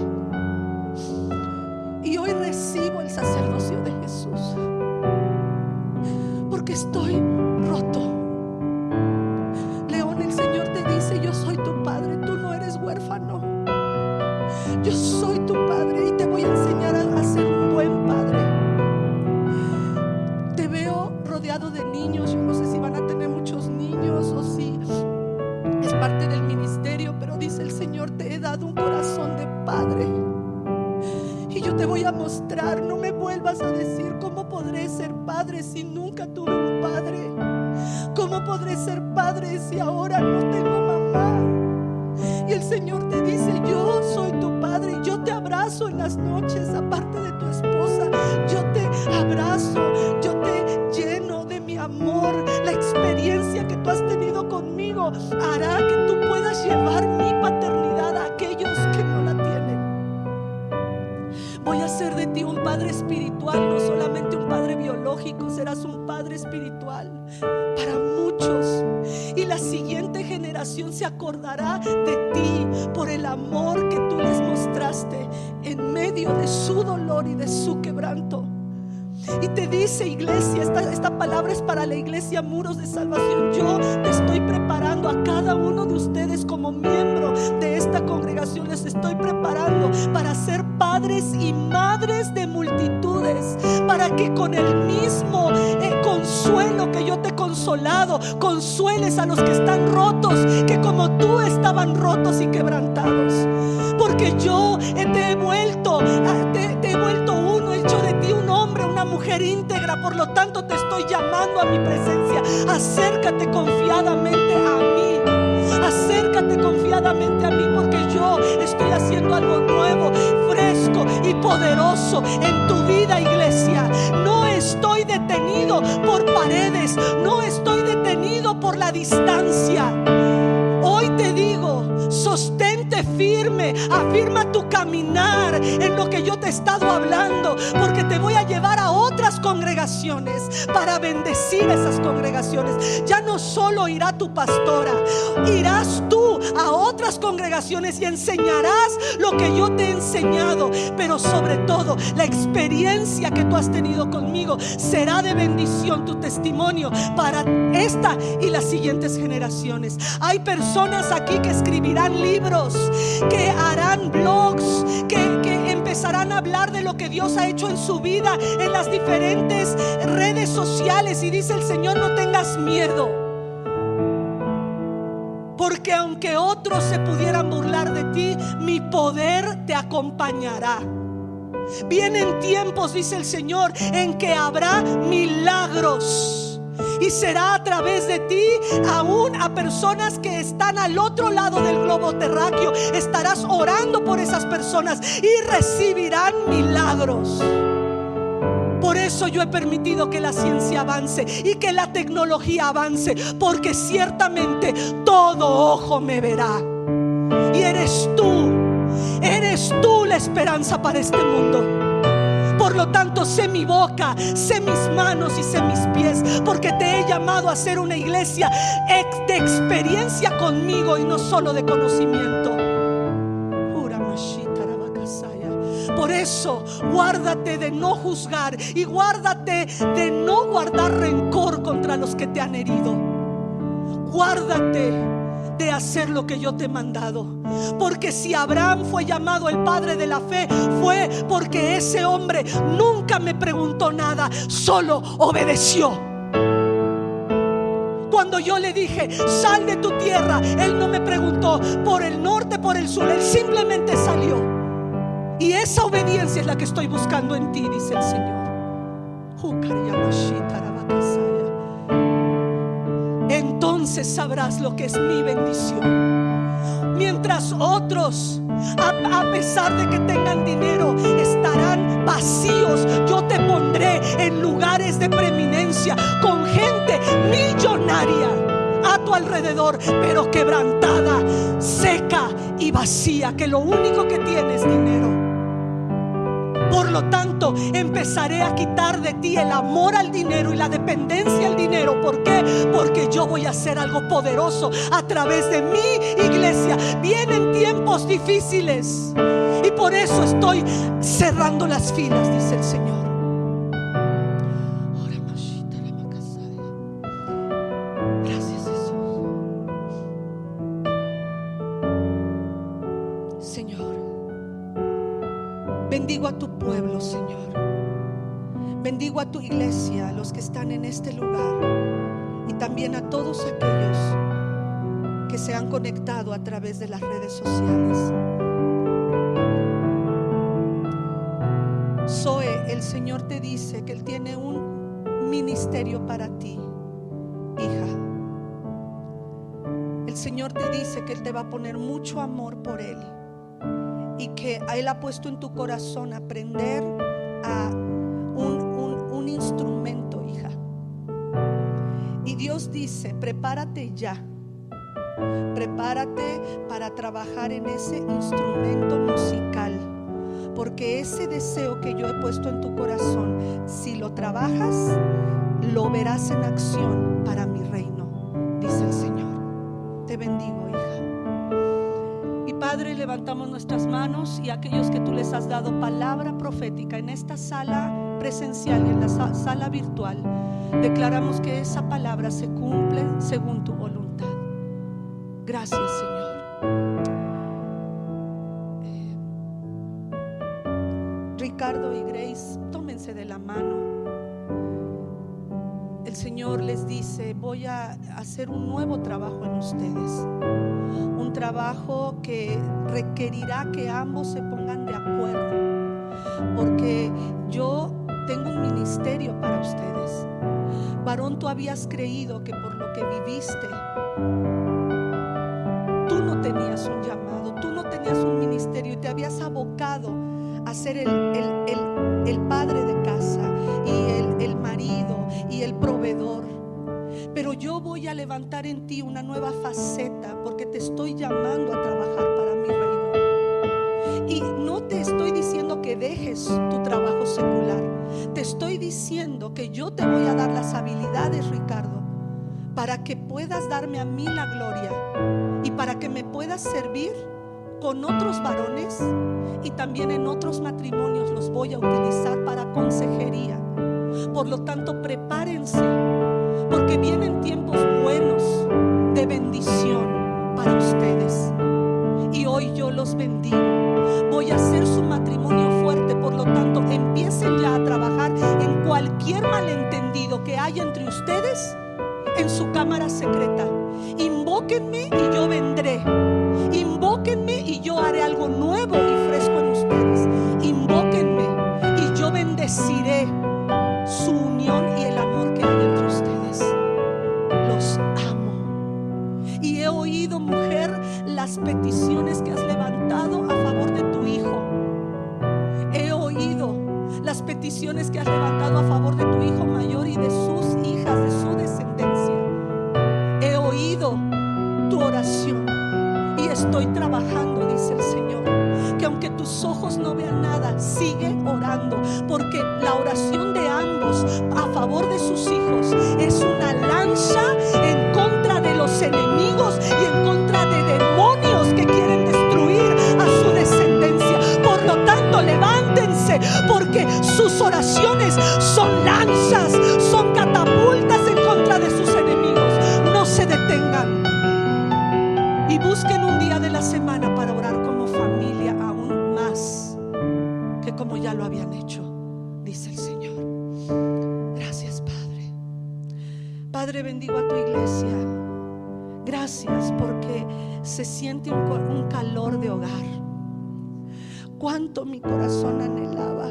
[SPEAKER 1] y hoy recibo el sacerdocio de Jesús, porque estoy roto. León, el Señor te dice: yo soy tu padre, tú no eres huérfano. Yo soy tu padre y te voy a enseñar a ser un buen padre. Te veo rodeado de niños. Yo no sé si van a tener muchos niños o si es parte del ministerio, pero dice el Señor: te he dado un corazón de padre. Y yo te voy a mostrar. No me vuelvas a decir: ¿cómo podré ser padre si nunca tuve un padre? ¿Cómo podré ser padre si ahora no tengo mamá? Y el Señor te dice: yo soy tu padre, yo te abrazo en las noches, aparte de tu esposa. Yo te abrazo, yo te lleno de mi amor. La experiencia que tú has tenido conmigo hará que tú puedas llevar mi paternidad a aquellos que no la tienen. Voy a hacer de ti un padre espiritual, no solamente un padre biológico. Serás un padre espiritual para muchos, y la siguiente generación se acordará de ti por el amor que tú les mostraste en medio de su dolor y de su quebranto. Y te dice, iglesia, esta palabra es para la iglesia Muros de Salvación. Yo te estoy preparando a cada uno de ustedes como miembro de esta congregación. Les estoy preparando para ser padres y madres de multitudes, para que con el mismo consuelo que yo te he consolado, consueles a los que están rotos, que como tú estaban rotos y quebrantados. Porque yo te he vuelto uno, he hecho de ti un hombre, una mujer íntegra. Por lo tanto te estoy llamando a mi presencia. Acércate confiadamente a mí. Acércate confiadamente a mí, porque yo estoy haciendo algo nuevo, fresco y poderoso en tu vida, iglesia. No estoy detenido por paredes, no estoy detenido por la distancia. Hoy te digo: sostente firme, afirma tu caminar en lo que yo te he estado hablando, porque te voy a llevar a otras congregaciones para bendecir esas congregaciones. Ya no solo irá tu pastora, irás tú a otras congregaciones y enseñarás lo que yo te he enseñado. Pero sobre todo, la experiencia que tú has tenido conmigo será de bendición, tu testimonio para esta y las siguientes generaciones. Hay personas aquí que escribirán libros, que harán blogs, que empezarán a hablar de lo que Dios ha hecho en su vida en las diferentes redes sociales. Y dice el Señor: no tengas miedo, porque aunque otros se pudieran burlar de ti, mi poder te acompañará. Vienen tiempos, dice el Señor, en que habrá milagros, y será a través de ti aún a personas que están al otro lado del globo terráqueo. Estarás orando por esas personas y recibirán milagros. Por eso yo he permitido que la ciencia avance y que la tecnología avance, porque ciertamente todo ojo me verá. Y eres tú la esperanza para este mundo. Por lo tanto, sé mi boca, sé mis manos y sé mis pies, porque te he llamado a ser una iglesia de experiencia conmigo y no solo de conocimiento. Por Por eso, guárdate de no juzgar y guárdate de no guardar rencor contra los que te han herido. Guárdate de hacer lo que yo te he mandado. Porque si Abraham fue llamado el padre de la fe, fue porque ese hombre nunca me preguntó nada, solo obedeció. Cuando yo le dije, sal de tu tierra, él no me preguntó por el norte, por el sur, él simplemente salió. Y esa obediencia es la que estoy buscando en ti, dice el Señor. Entonces sabrás lo que es mi bendición. Mientras otros, a pesar de que tengan dinero, estarán vacíos, yo te pondré en lugares de preeminencia, con gente millonaria a tu alrededor, pero quebrantada, seca y vacía, que lo único que tiene es dinero. Por lo tanto, empezaré a quitar de ti el amor al dinero y la dependencia al dinero. ¿Por qué? Porque yo voy a hacer algo poderoso a través de mi iglesia. Vienen tiempos difíciles y por eso estoy cerrando las filas, dice el Señor. Gracias, Jesús. Señor, bendigo a tu pueblo, Señor. Bendigo a tu iglesia, a los que están en este lugar, y también a todos aquellos que se han conectado a través de las redes sociales. Zoe, el Señor te dice que Él tiene un ministerio para ti, hija. El Señor te dice que Él te va a poner mucho amor por Él, y que Él ha puesto en tu corazón aprender a un instrumento, hija. Y Dios dice, prepárate ya. Prepárate para trabajar en ese instrumento musical, porque ese deseo que yo he puesto en tu corazón, si lo trabajas, lo verás en acción para mi reino, dice el Señor. Te bendigo, hija. Padre, levantamos nuestras manos, y aquellos que tú les has dado palabra profética en esta sala presencial y en la sala virtual, declaramos que esa palabra se cumple según tu voluntad. Gracias, Señor. Ricardo y Grace, tómense de la mano. El Señor les dice, voy a hacer un nuevo trabajo en ustedes. Un trabajo que requerirá que ambos se pongan de acuerdo, porque yo tengo un ministerio para ustedes. Varón, tú habías creído que por lo que viviste, tú no tenías un llamado, tú no tenías un ministerio, y te habías abocado a ser el padre de casa y el marido y el proveedor. Pero yo voy a levantar en ti una nueva faceta, porque te estoy llamando a trabajar para mi reino. Y no te estoy diciendo que dejes tu trabajo secular. Te estoy diciendo que yo te voy a dar las habilidades, Ricardo, para que puedas darme a mí la gloria, y para que me puedas servir con otros varones, y también en otros matrimonios los voy a utilizar para consejería. Por lo tanto, prepárense, porque vienen tiempos buenos de bendición para ustedes. Y hoy yo los bendigo. Voy a hacer su matrimonio fuerte. Por lo tanto, empiecen ya a trabajar en cualquier malentendido que haya entre ustedes en su cámara secreta. Invóquenme y yo vendré. Invóquenme y yo haré algo nuevo y fresco en ustedes. Invóquenme y yo bendeciré su unión y el amor que hay entre ustedes. Los amo. Y he oído, mujer, las peticiones que has levantado a favor de tu hijo. He oído las peticiones que has levantado a favor de tu hijo mayor y de sus hijas, de su descendencia. He oído tu oración y estoy trabajando, dice el Señor, que aunque tus ojos no vean nada, sigue orando, porque la oración de ambos a favor de sus hijos es una lanza en contra de los enemigos y en contra de demonios que quieren destruir a su descendencia. Por lo tanto, levante habían hecho, dice el Señor. Gracias, Padre. Padre, bendigo a tu iglesia. Gracias porque se siente un calor de hogar. Cuánto mi corazón anhelaba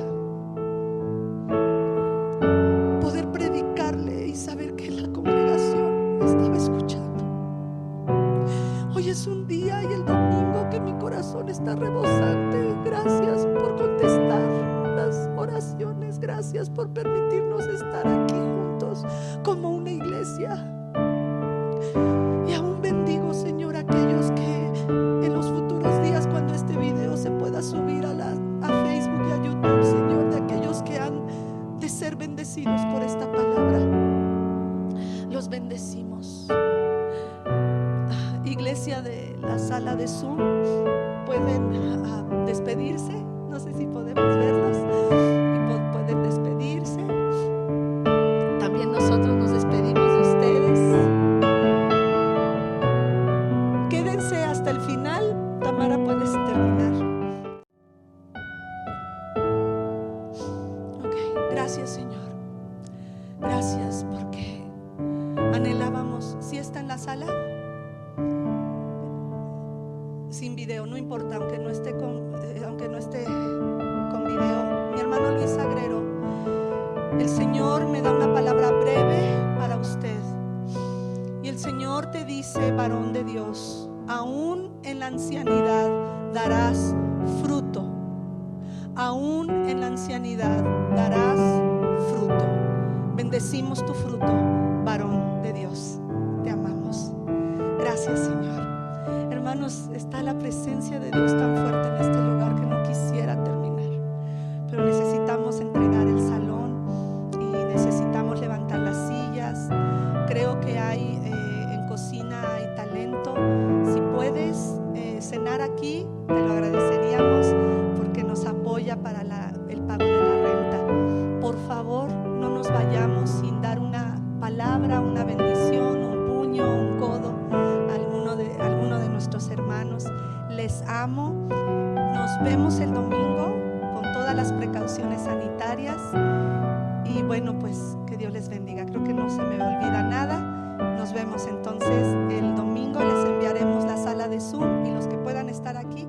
[SPEAKER 1] poder predicarle y saber que la congregación estaba escuchando. Hoy es un día y el domingo que mi corazón está rebosante. Gracias por contestar las oraciones. Gracias por permitirnos estar aquí juntos como una iglesia. Y aún bendigo, Señor, aquellos que en los futuros días, cuando este video se pueda subir a Facebook y a YouTube, Señor, de aquellos que han de ser bendecidos por esta palabra, los bendecimos. Iglesia de la sala de Zoom, pueden despedirse. No sé si podemos verlos y pueden despedirse. También nosotros nos despedimos de ustedes. Quédense hasta el final. Tamara, puedes terminar. Ok, gracias, Señor. Gracias porque anhelábamos. ¿Sí está en la sala? Sin video, no importa, aunque no esté con video. Mi hermano Luis Agrero, el Señor me da una palabra breve para usted. Y el Señor te dice, varón de Dios, aún en la ancianidad darás fruto. Aún en la ancianidad darás fruto. Bendecimos tu fruto, varón de Dios. Te amamos. Gracias, Señor. Hermanos, está la presencia de Dios tan fuerte en este lugar que no quisiera terminar, pero necesitamos entregar el salón y necesitamos levantar las sillas. Creo que hay en cocina hay talento. Si puedes cenar aquí, te lo agradeceríamos porque nos apoya para el pago de la renta. Por favor, no nos vayamos sin dar una palabra, una bendición, un puño, un codo a alguno de nuestros hermanos. Les amo. Nos vemos el domingo con todas las precauciones sanitarias. Y bueno, pues que Dios les bendiga. Creo que no se me olvida nada. Nos vemos entonces el domingo. Les enviaremos la sala de Zoom y los que puedan estar aquí